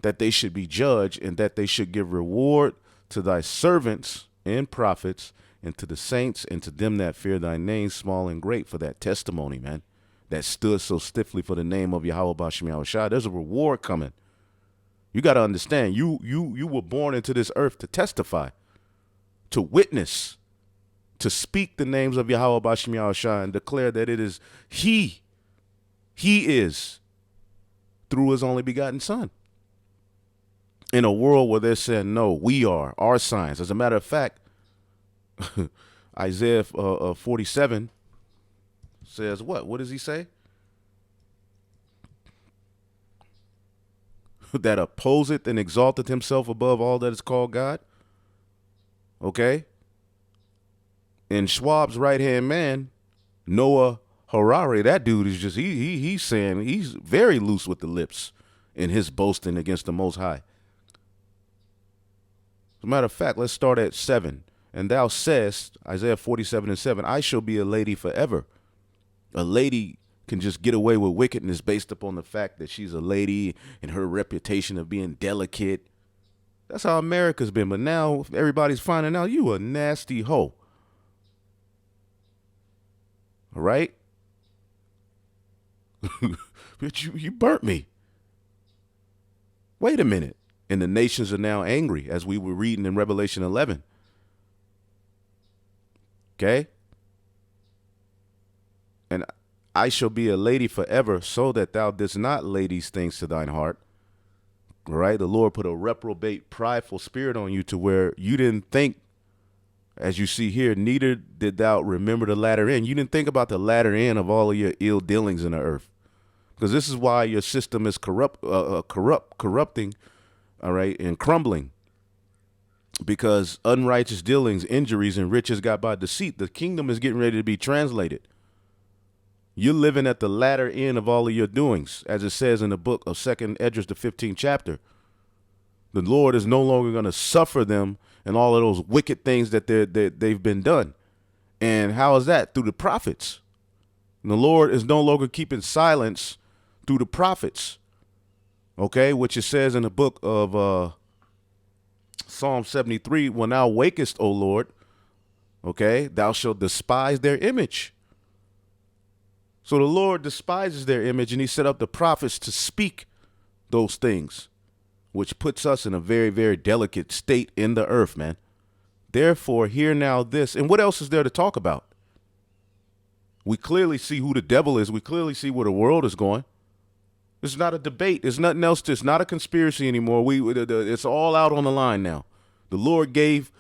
That they should be judged, and that they should give reward to thy servants and prophets, and to the saints, and to them that fear thy name, small and great, for that testimony, man, that stood so stiffly for the name of Yahweh Bashem Yahweh Shai. There's a reward coming. You got to understand, you were born into this earth to testify, to witness, to speak the names of Yahweh Bashem Yahweh Shai, and declare that it is He is, through His only begotten Son. In a world where they're saying, no, we are, our signs. As a matter of fact, Isaiah 47 says what? What does he say? That opposeth and exalteth himself above all that is called God. Okay? And Schwab's right-hand man, Noah Harari, that dude is just, he's saying, he's very loose with the lips in his boasting against the Most High. As a matter of fact, let's start at 7. And thou sayest, Isaiah 47 and 7, I shall be a lady forever. A lady can just get away with wickedness based upon the fact that she's a lady and her reputation of being delicate. That's how America's been. But now everybody's finding out you a nasty hoe. All right? But you burnt me. Wait a minute. And the nations are now angry, as we were reading in Revelation 11. Okay? And I shall be a lady forever, so that thou didst not lay these things to thine heart. All right? The Lord put a reprobate, prideful spirit on you to where you didn't think, as you see here, neither did thou remember the latter end. You didn't think about the latter end of all of your ill dealings in the earth. Because this is why your system is corrupting, all right, and crumbling. Because unrighteous dealings, injuries, and riches got by deceit. The kingdom is getting ready to be translated. You're living at the latter end of all of your doings, as it says in the book of 2nd Esdras, the 15th chapter. The Lord is no longer going to suffer them and all of those wicked things that they've been done. And how is that? Through the prophets. And the Lord is no longer keeping silence through the prophets. Okay, which it says in the book of Psalm 73, when thou wakest, O Lord, okay, thou shalt despise their image. So the Lord despises their image, and he set up the prophets to speak those things, which puts us in a very, very delicate state in the earth, man. Therefore, hear now this. And what else is there to talk about? We clearly see who the devil is. We clearly see where the world is going. It's not a debate. There's nothing else. It's not a conspiracy anymore. It's all out on the line now. The Lord gave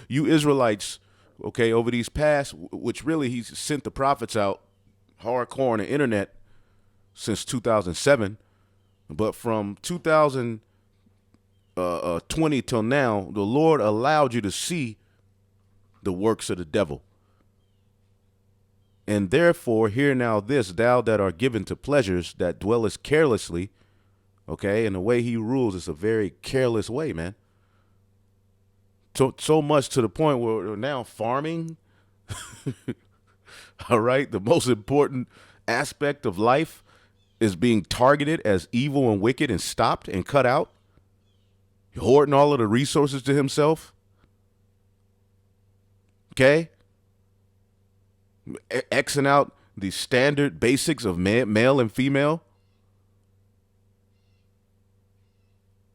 you Israelites, okay, over these past, which really he's sent the prophets out hardcore on the internet since 2007. But from 2020 till now, the Lord allowed you to see the works of the devil. And therefore, hear now this, thou that art given to pleasures, that dwellest carelessly, okay? And the way he rules is a very careless way, man. So much to the point where now farming, all right, the most important aspect of life is being targeted as evil and wicked and stopped and cut out, hoarding all of the resources to himself. Okay? Xing out the standard basics of male and female.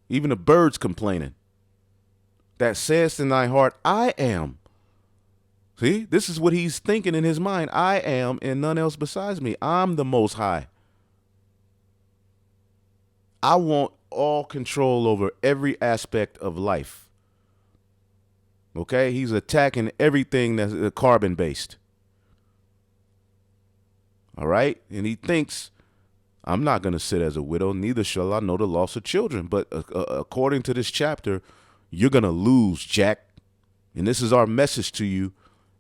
Even the birds complaining. That says in thy heart, I am. See, this is what he's thinking in his mind. I am and none else besides me. I'm the Most High. I want all control over every aspect of life. Okay? He's attacking everything that's carbon-based. All right? And he thinks, I'm not going to sit as a widow, neither shall I know the loss of children. But according to this chapter, you're going to lose, Jack. And this is our message to you.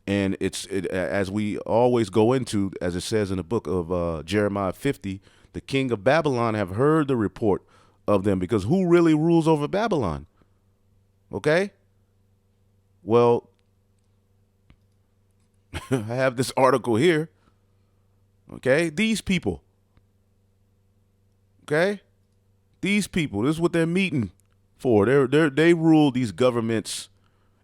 And as we always go into, as it says in the book of Jeremiah 50, the king of Babylon have heard the report of them, because who really rules over Babylon? Okay? Well, I have this article here. Okay? These people. Okay? These people, this is what they're meeting for. They rule these governments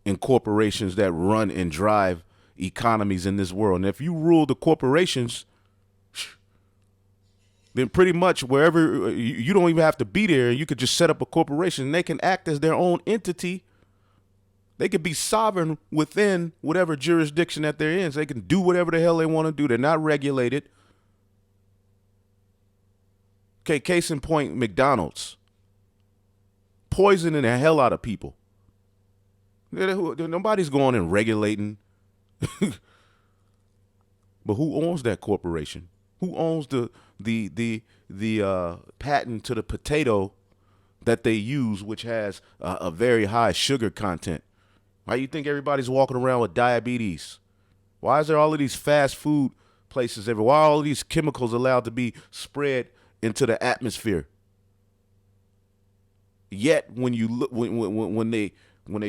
and corporations that run and drive economies in this world. And if you rule the corporations, then pretty much wherever, you don't even have to be there. You could just set up a corporation and they can act as their own entity. They could be sovereign within whatever jurisdiction that they're in. So they can do whatever the hell they want to do. They're not regulated. Okay, case in point, McDonald's. Poisoning the hell out of people. Nobody's going and regulating. But who owns that corporation? Who owns the patent to the potato that they use, which has a very high sugar content? Why do you think everybody's walking around with diabetes? Why is there all of these fast food places everywhere? Why are all of these chemicals allowed to be spread into the atmosphere? Yet when you look, when they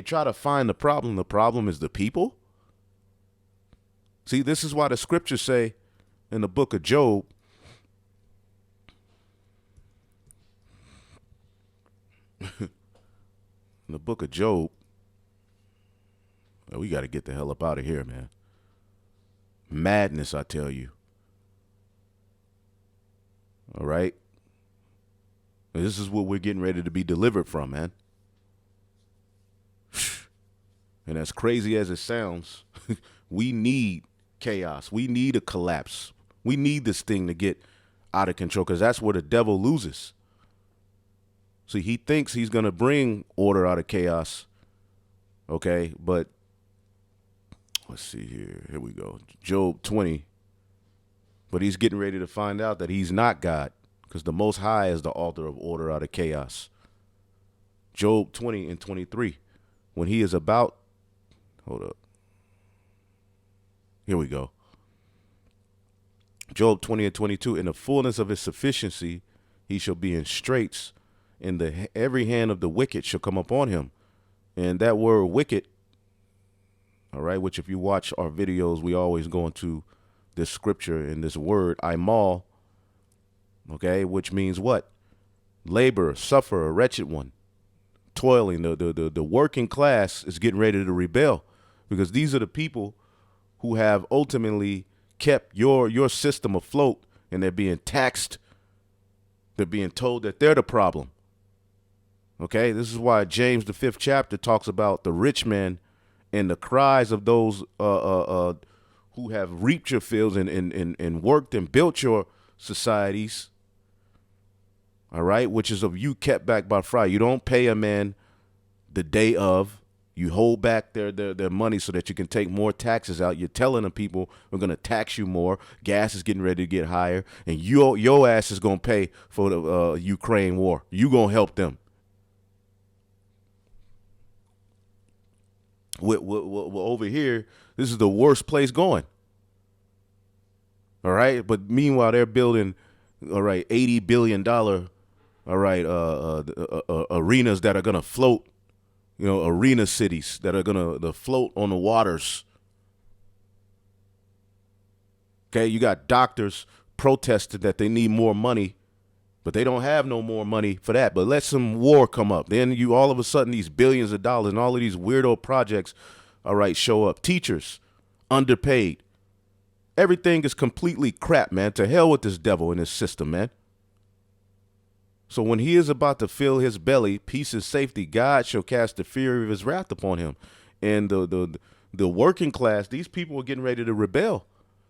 try to find the problem is the people. See, this is why the scriptures say in the book of Job, we got to get the hell up out of here, man. Madness, I tell you. All right. And this is what we're getting ready to be delivered from, man. And as crazy as it sounds, we need chaos. We need a collapse. We need this thing to get out of control, because that's where the devil loses. See, he thinks he's going to bring order out of chaos. Okay, but let's see here. Here we go. Job 20. But he's getting ready to find out that he's not God, because the Most High is the author of order out of chaos. Job 20 and 23. When he is about, hold up. Here we go. Job 20:22, in the fullness of his sufficiency, he shall be in straits, and every hand of the wicked shall come upon him. And that word wicked, all right, which if you watch our videos, we always go into this scripture and this word, imal, okay, which means what? Labor, suffer, a wretched one, toiling. The working class is getting ready to rebel, because these are the people who have ultimately kept your system afloat, and they're being taxed. They're being told that they're the problem. Okay, this is why James, the 5th chapter, talks about the rich man and the cries of those who have reaped your fields and worked and built your societies. All right, which is of you kept back by Friday. You don't pay a man the day of. You hold back their money so that you can take more taxes out. You're telling the people we're going to tax you more. Gas is getting ready to get higher, and your ass is going to pay for the Ukraine war. You going to help them. We're over here, this is the worst place going. All right, but meanwhile they're building, all right, $80 billion, all right, arenas that are gonna float, arena cities that are gonna float on the waters. Okay, you got doctors protesting that they need more money, but they don't have no more money for that. But let some war come up. Then you all of a sudden these billions of dollars and all of these weirdo projects, all right, show up. Teachers, underpaid. Everything is completely crap, man. To hell with this devil in this system, man. So when he is about to fill his belly, peace and safety, God shall cast the fury of his wrath upon him. And the working class, these people are getting ready to rebel.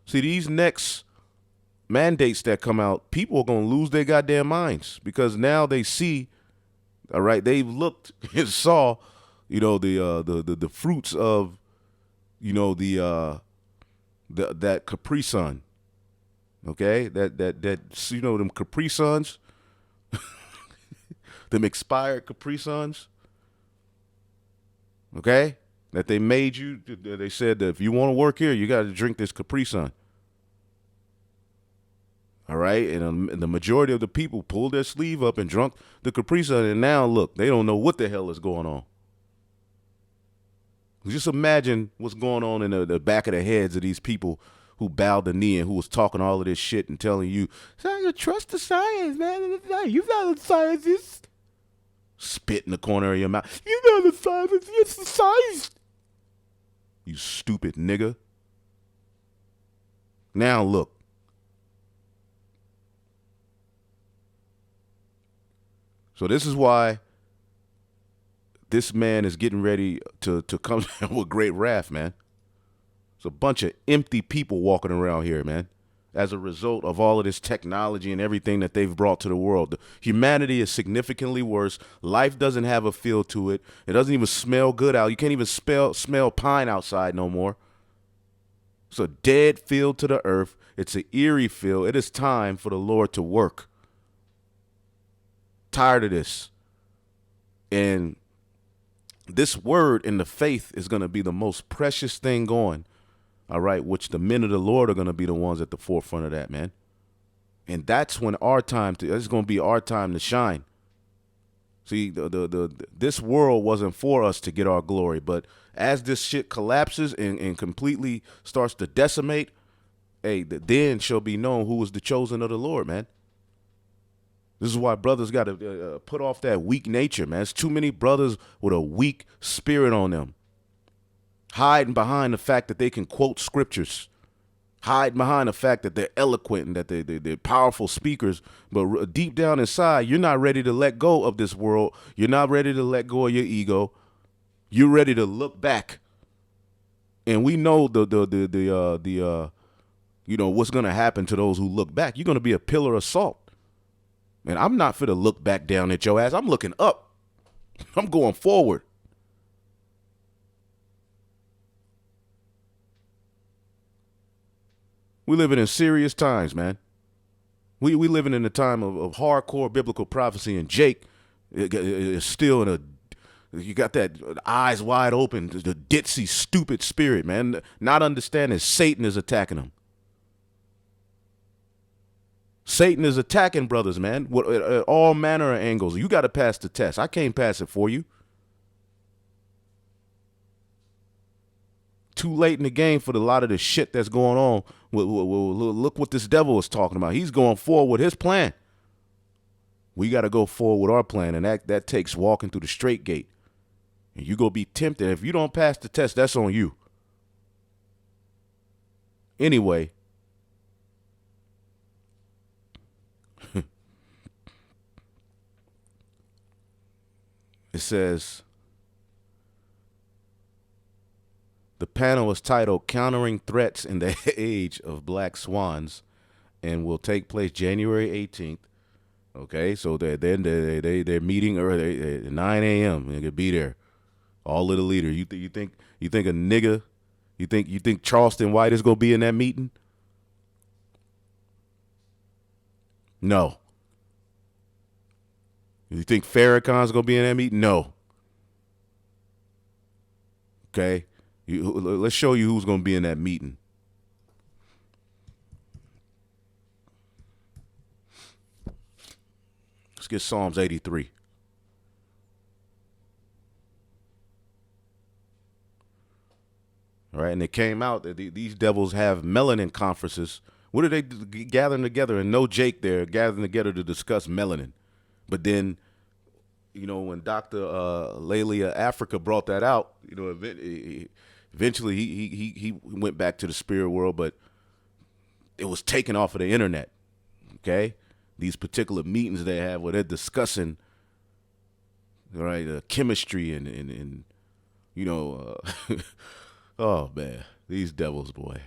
See, these next mandates that come out, people are going to lose their goddamn minds, because now they see, all right, they've looked and saw, the fruits of, that Capri Sun. Okay, that them Capri Suns, them expired Capri Suns. Okay, that they made you. They said that if you want to work here, you got to drink this Capri Sun. All right, and the majority of the people pulled their sleeve up and drunk the Capri Sun, and now look, they don't know what the hell is going on. Just imagine what's going on in the back of the heads of these people who bowed the knee and who was talking all of this shit and telling you, trust the science, man. You're not a scientist. Spit in the corner of your mouth. You're not a scientist. It's the science. You stupid nigga. Now look. So this is why this man is getting ready to come down with great wrath, man. It's a bunch of empty people walking around here, man, as a result of all of this technology and everything that they've brought to the world. Humanity is significantly worse. Life doesn't have a feel to it. It doesn't even smell good out. You can't even smell pine outside no more. It's a dead feel to the earth. It's an eerie feel. It is time for the Lord to work. Tired of this. And this word in the faith is going to be the most precious thing going, all right, which the men of the Lord are going to be the ones at the forefront of that, man. And that's when it's going to be our time to shine. See, this world wasn't for us to get our glory, but as this shit collapses and completely starts to decimate, hey, then shall be known who is the chosen of the Lord, man. This is why brothers got to put off that weak nature, man. It's too many brothers with a weak spirit on them, hiding behind the fact that they can quote scriptures, hiding behind the fact that they're eloquent and that they're powerful speakers. But deep down inside, you're not ready to let go of this world. You're not ready to let go of your ego. You're ready to look back. And we know what's going to happen to those who look back. You're going to be a pillar of salt. And I'm not finna look back down at your ass. I'm looking up. I'm going forward. We living in serious times, man. We living in a time of hardcore biblical prophecy, and Jake is still you got that eyes wide open, the ditzy, stupid spirit, man. Not understanding Satan is attacking him. Satan is attacking brothers, man, at all manner of angles. You got to pass the test. I can't pass it for you. Too late in the game for a lot of the shit that's going on. Look what this devil is talking about. He's going forward with his plan. We got to go forward with our plan, and that takes walking through the straight gate. And you go be tempted. If you don't pass the test, that's on you. Anyway, it says, the panel is titled Countering Threats in the Age of Black Swans and will take place January 18th. Okay, so they're meeting early at 9 a.m. They could be there. All of the leaders. You think a nigga? You think Charleston White is gonna be in that meeting? No. You think Farrakhan's gonna be in that meeting? No. Okay, let's show you who's gonna be in that meeting. Let's get Psalms 83. All right, and it came out that these devils have melanin conferences. What are they gathering together? And no Jake there gathering together to discuss melanin. But then, when Dr. Lelia Africa brought that out, eventually he went back to the spirit world, but it was taken off of the internet. Okay, these particular meetings they have where they're discussing, right, chemistry and oh man, these devils, boy.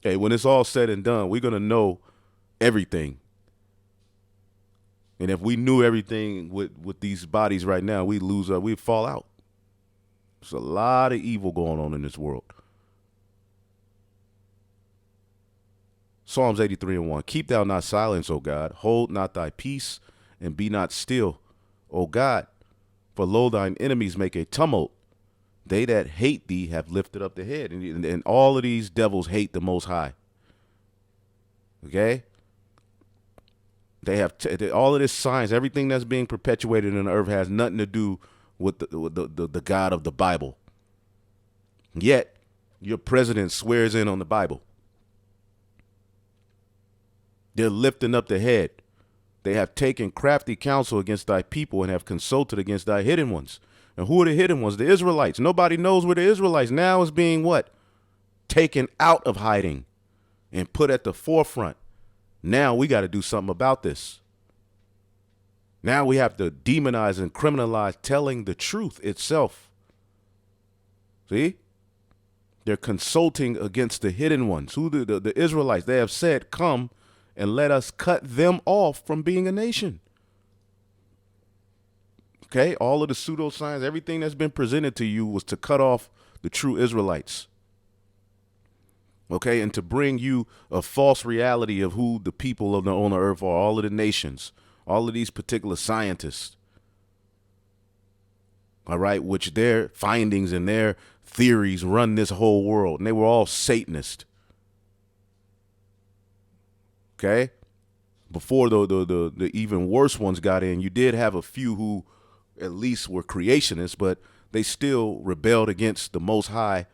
Hey, when it's all said and done, we're gonna know everything. And if we knew everything with these bodies right now, we'd fall out. There's a lot of evil going on in this world. Psalms 83:1. Keep thou not silence, O God. Hold not thy peace, and be not still, O God. For lo, thine enemies make a tumult. They that hate thee have lifted up the head. And all of these devils hate the Most High. Okay? They have all of this science, everything that's being perpetuated in the earth has nothing to do with the God of the Bible. Yet, your president swears in on the Bible. They're lifting up the head. They have taken crafty counsel against thy people and have consulted against thy hidden ones. And who are the hidden ones? The Israelites. Nobody knows where the Israelites now is being what? Taken out of hiding and put at the forefront. Now we got to do something about this. Now we have to demonize and criminalize telling the truth itself. See? They're consulting against the hidden ones. Who the Israelites? They have said, come and let us cut them off from being a nation. Okay, all of the pseudoscience, everything that's been presented to you was to cut off the true Israelites. Okay, and to bring you a false reality of who the people on the earth are, all of the nations, all of these particular scientists. All right, which their findings and their theories run this whole world, and they were all Satanist. Okay, before the even worse ones got in, you did have a few who at least were creationists, but they still rebelled against the Most High,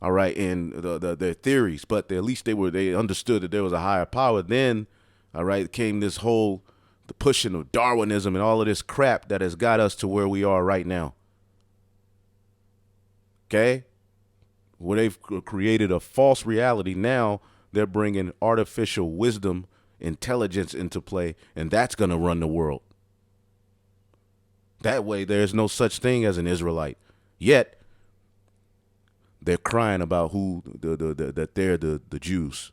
all right, in their theories. But at least they understood that there was a higher power. Then, all right, came this whole the pushing of Darwinism and all of this crap that has got us to where we are right now. Okay, where they've created a false reality. Now they're bringing artificial wisdom, intelligence into play, and that's going to run the world. That way, there's no such thing as an Israelite. Yet, they're crying about who that they're the Jews.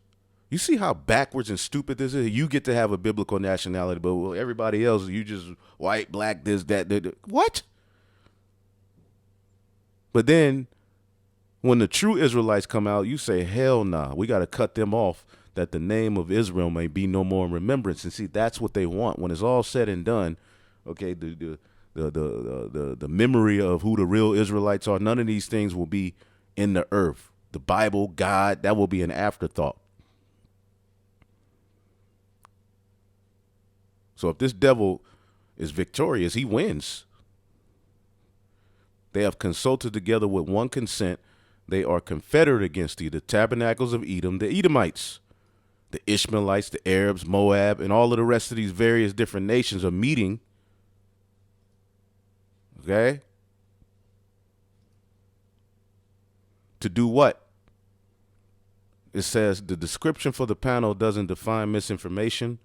You see how backwards and stupid this is? You get to have a biblical nationality, but everybody else, you just white, black, this, that. What? But then, when the true Israelites come out, you say, hell nah, we got to cut them off, that the name of Israel may be no more in remembrance. And see, that's what they want. When it's all said and done, okay, the memory of who the real Israelites are, none of these things will be in the earth. The Bible, God, that will be an afterthought. So if this devil is victorious, he wins. They have consulted together with one consent. They are confederate against thee, the tabernacles of Edom, the Edomites, the Ishmaelites, the Arabs, Moab, and all of the rest of these various different nations are meeting. Okay? To do what? It says the description for the panel doesn't define misinformation.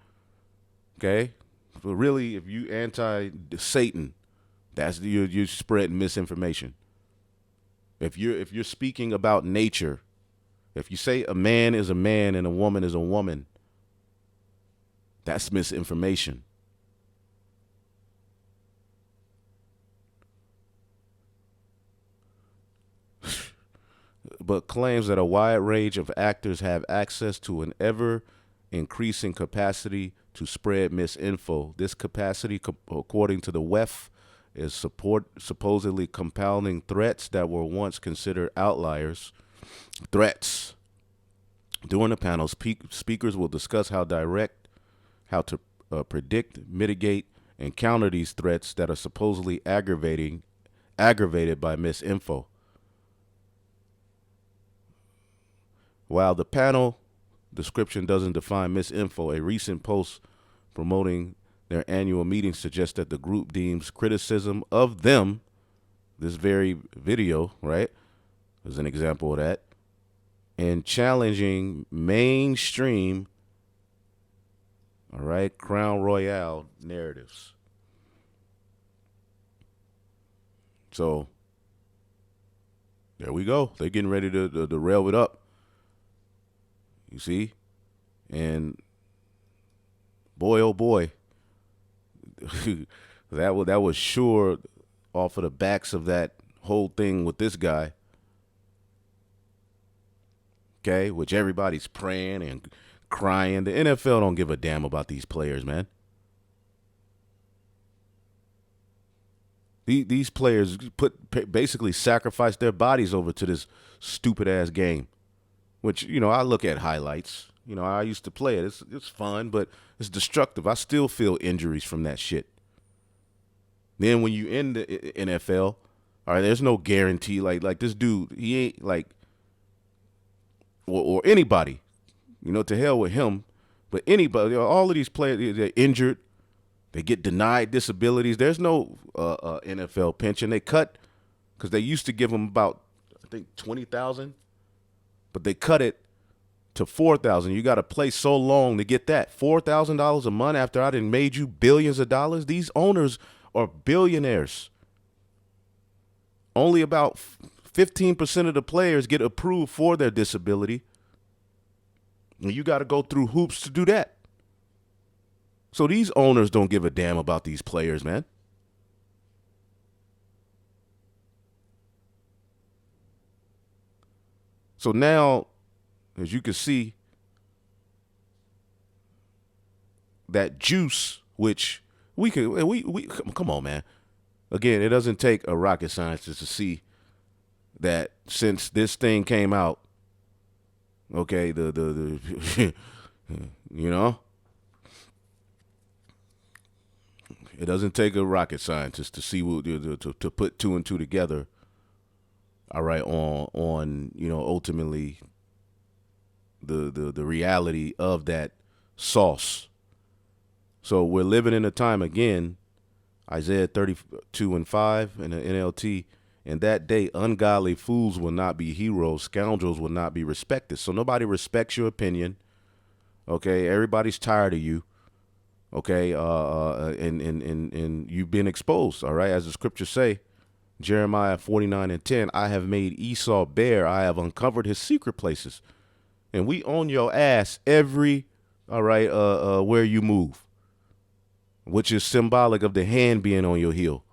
Okay? But really, if you anti-Satan, that's you're spreading misinformation. If you're speaking about nature, if you say a man is a man and a woman is a woman, that's misinformation. But claims that a wide range of actors have access to an ever increasing capacity to spread misinfo. This capacity, according to the WEF, is supposedly compounding threats that were once considered outliers. Threats. During the panel, speakers will discuss how to predict, mitigate, and counter these threats that are supposedly aggravated by misinfo. While the panel description doesn't define misinfo, a recent post promoting their annual meeting suggests that the group deems criticism of them, this very video, right, is an example of that, and challenging mainstream, all right, Crown Royale narratives. So there we go. They're getting ready to rail it up. You see? And boy, oh boy, that was sure off of the backs of that whole thing with this guy. Okay, which everybody's praying and crying. The NFL don't give a damn about these players, man. These players basically sacrifice their bodies over to this stupid ass game. Which, you know, I look at highlights. You know, I used to play it. It's fun, but it's destructive. I still feel injuries from that shit. Then when you in the NFL, all right, there's no guarantee. Like this dude, he ain't like, or anybody, you know, to hell with him. But anybody, all of these players, they're injured. They get denied disabilities. There's no NFL pension. They cut because they used to give them about, I think, $20,000. But they cut it to $4,000. You got to play so long to get that $4,000 a month after I done made you billions of dollars. These owners are billionaires. Only about 15% of the players get approved for their disability. And you got to go through hoops to do that. So these owners don't give a damn about these players, man. So now, as you can see, that juice, which we come on, man. Again, it doesn't take a rocket scientist to see that since this thing came out, okay, the you know, it doesn't take a rocket scientist to see to put two and two together. All right, on you know, ultimately the reality of that sauce. So we're living in a time, again, Isaiah 32:5 in the NLT, in that day ungodly fools will not be heroes, scoundrels will not be respected. So nobody respects your opinion. Okay, everybody's tired of you. Okay, and you've been exposed. All right, as the scriptures say. Jeremiah 49:10, I have made Esau bare. I have uncovered his secret places. And we own your ass every, all right, where you move, which is symbolic of the hand being on your heel.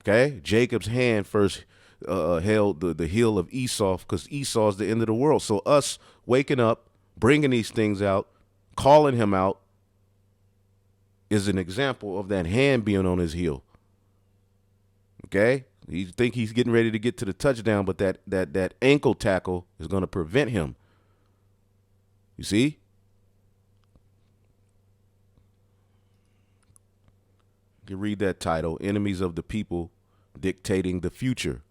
Okay? Jacob's hand first held the heel of Esau because Esau is the end of the world. So us waking up, bringing these things out, calling him out is an example of that hand being on his heel. Okay, you think he's getting ready to get to the touchdown, but that ankle tackle is going to prevent him. You see? You read that title, Enemies of the People Dictating the Future.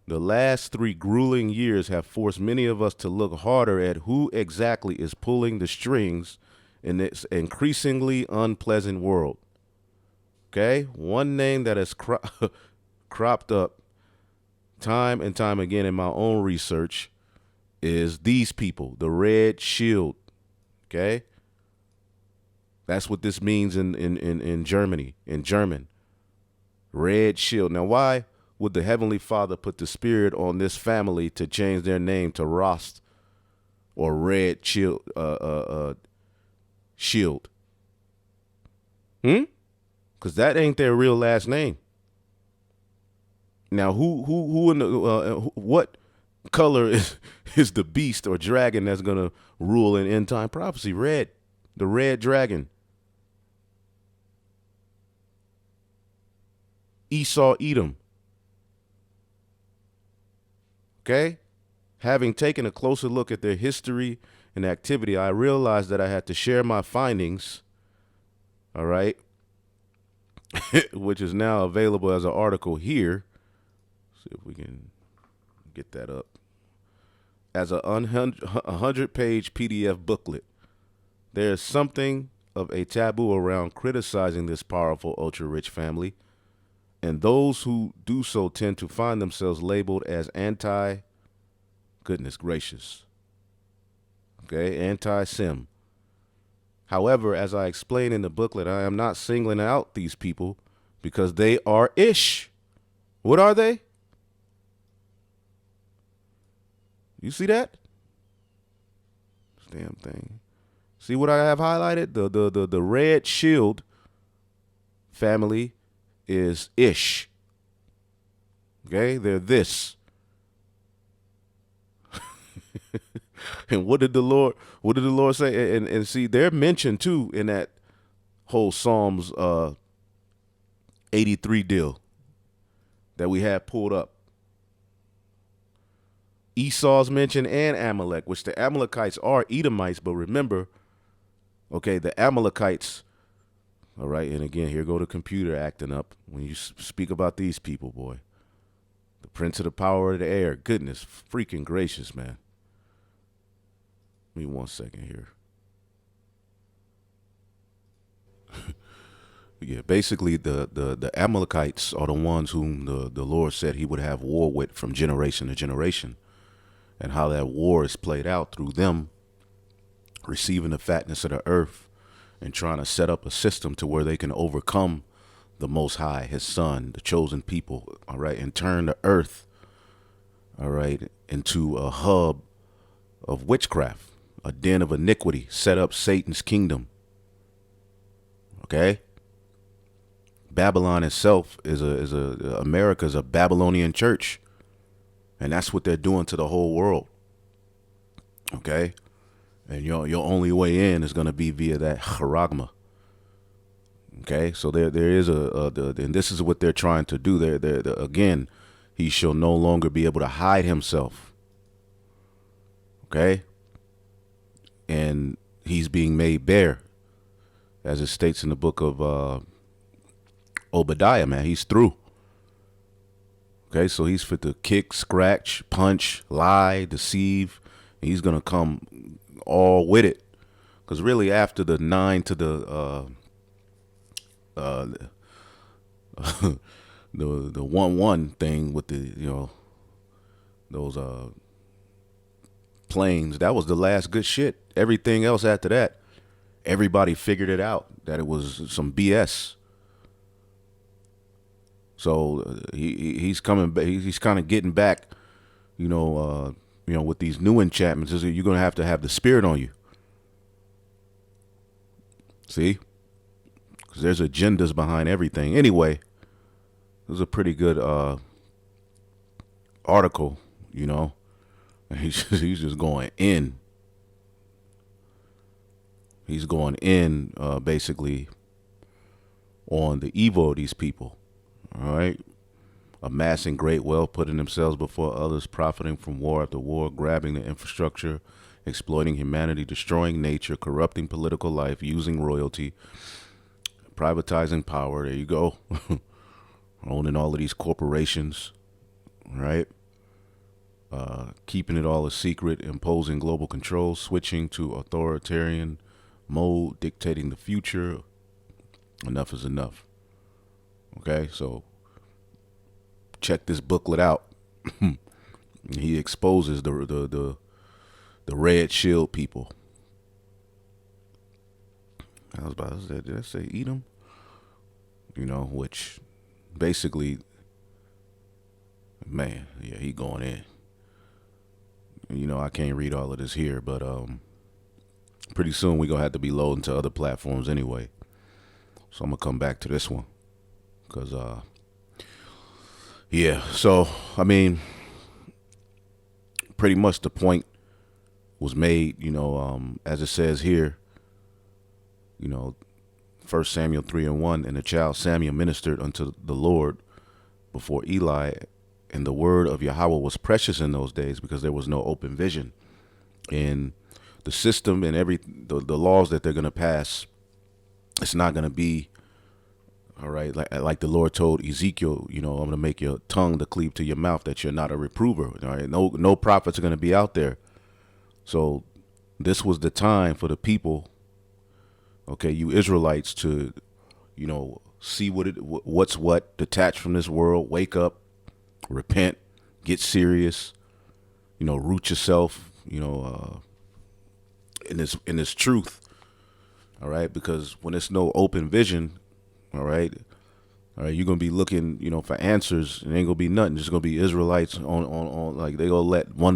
The last 3 grueling years have forced many of us to look harder at who exactly is pulling the strings in this increasingly unpleasant world. Okay? One name that has cropped up time and time again in my own research is these people, the Red Shield. Okay? That's what this means in Germany, in German. Red Shield. Now, why would the Heavenly Father put the spirit on this family to change their name to Rost or Red Shield? Shield. Because that ain't their real last name. Now, who in the what color is the beast or dragon that's gonna rule in end time prophecy? Red, the red dragon. Esau, Edom. Okay? Having taken a closer look at their history and activity, I realized that I had to share my findings, all right, which is now available as an article here. See if we can get that up. As a 100-page PDF booklet. There is something of a taboo around criticizing this powerful, ultra-rich family, and those who do so tend to find themselves labeled as goodness gracious, okay, anti-Sim. However, as I explain in the booklet, I am not singling out these people because they are ish. What are they? You see that? This damn thing. See what I have highlighted? The Red Shield family is ish. Okay, they're this. And what did the Lord say? And see, they're mentioned too in that whole Psalms 83 deal that we had pulled up. Esau's mentioned and Amalek, which the Amalekites are Edomites, but remember, okay, the Amalekites, all right, and again, here go the computer acting up when you speak about these people, boy. The prince of the power of the air. Goodness freaking gracious, man. Give me 1 second here. Yeah, basically the Amalekites are the ones whom the Lord said he would have war with from generation to generation. And how that war is played out through them receiving the fatness of the earth and trying to set up a system to where they can overcome the Most High, his son, the chosen people, all right, and turn the earth, all right, into a hub of witchcraft, a den of iniquity, set up Satan's kingdom, okay? Babylon itself is America's a Babylonian church. And that's what they're doing to the whole world. Okay? And your only way in is going to be via that charagma. Okay? So there is and this is what they're trying to do. Again, he shall no longer be able to hide himself. Okay? And he's being made bare. As it states in the book of Obadiah, man. He's through. Okay, so he's fit to kick, scratch, punch, lie, deceive. He's going to come all with it. Because really after the 9 to the 1-1 thing with the, those planes, that was the last good shit. Everything else after that, everybody figured it out, that it was some BS. So he's coming. He's kind of getting back, with these new enchantments. You're gonna have to have the spirit on you. See, because there's agendas behind everything. Anyway, it was a pretty good article, And he's just going in. He's going in basically on the evil of these people. All right. Amassing great wealth, putting themselves before others, profiting from war after war, grabbing the infrastructure, exploiting humanity, destroying nature, corrupting political life, using royalty, privatizing power. There you go. Owning all of these corporations, right? Keeping it all a secret, imposing global control, switching to authoritarian mode, dictating the future. Enough is enough. Okay, so check this booklet out. He exposes the red shield people. I was about to say, did I say Edom? You know, which basically, man, yeah, he going in. You know, I can't read all of this here, but pretty soon we gonna have to be loading to other platforms anyway. So I'm gonna come back to this one, cause yeah. So I mean, pretty much the point was made. You know, as it says here. You know, 1 Samuel 3:1, and the child Samuel ministered unto the Lord before Eli, and the word of Yahweh was precious in those days because there was no open vision. And the system and the laws that they're going to pass, it's not going to be, all right, like the Lord told Ezekiel, you know, I'm going to make your tongue to cleave to your mouth that you're not a reprover. All right, no prophets are going to be out there. So this was the time for the people, okay, you Israelites, to, you know, see what's what, detach from this world, wake up, repent, get serious, you know, root yourself, you know, in this truth, all right, because when it's no open vision, all right, you're gonna be looking, you know, for answers, and ain't gonna be nothing. Just gonna be Israelites on like they gonna let one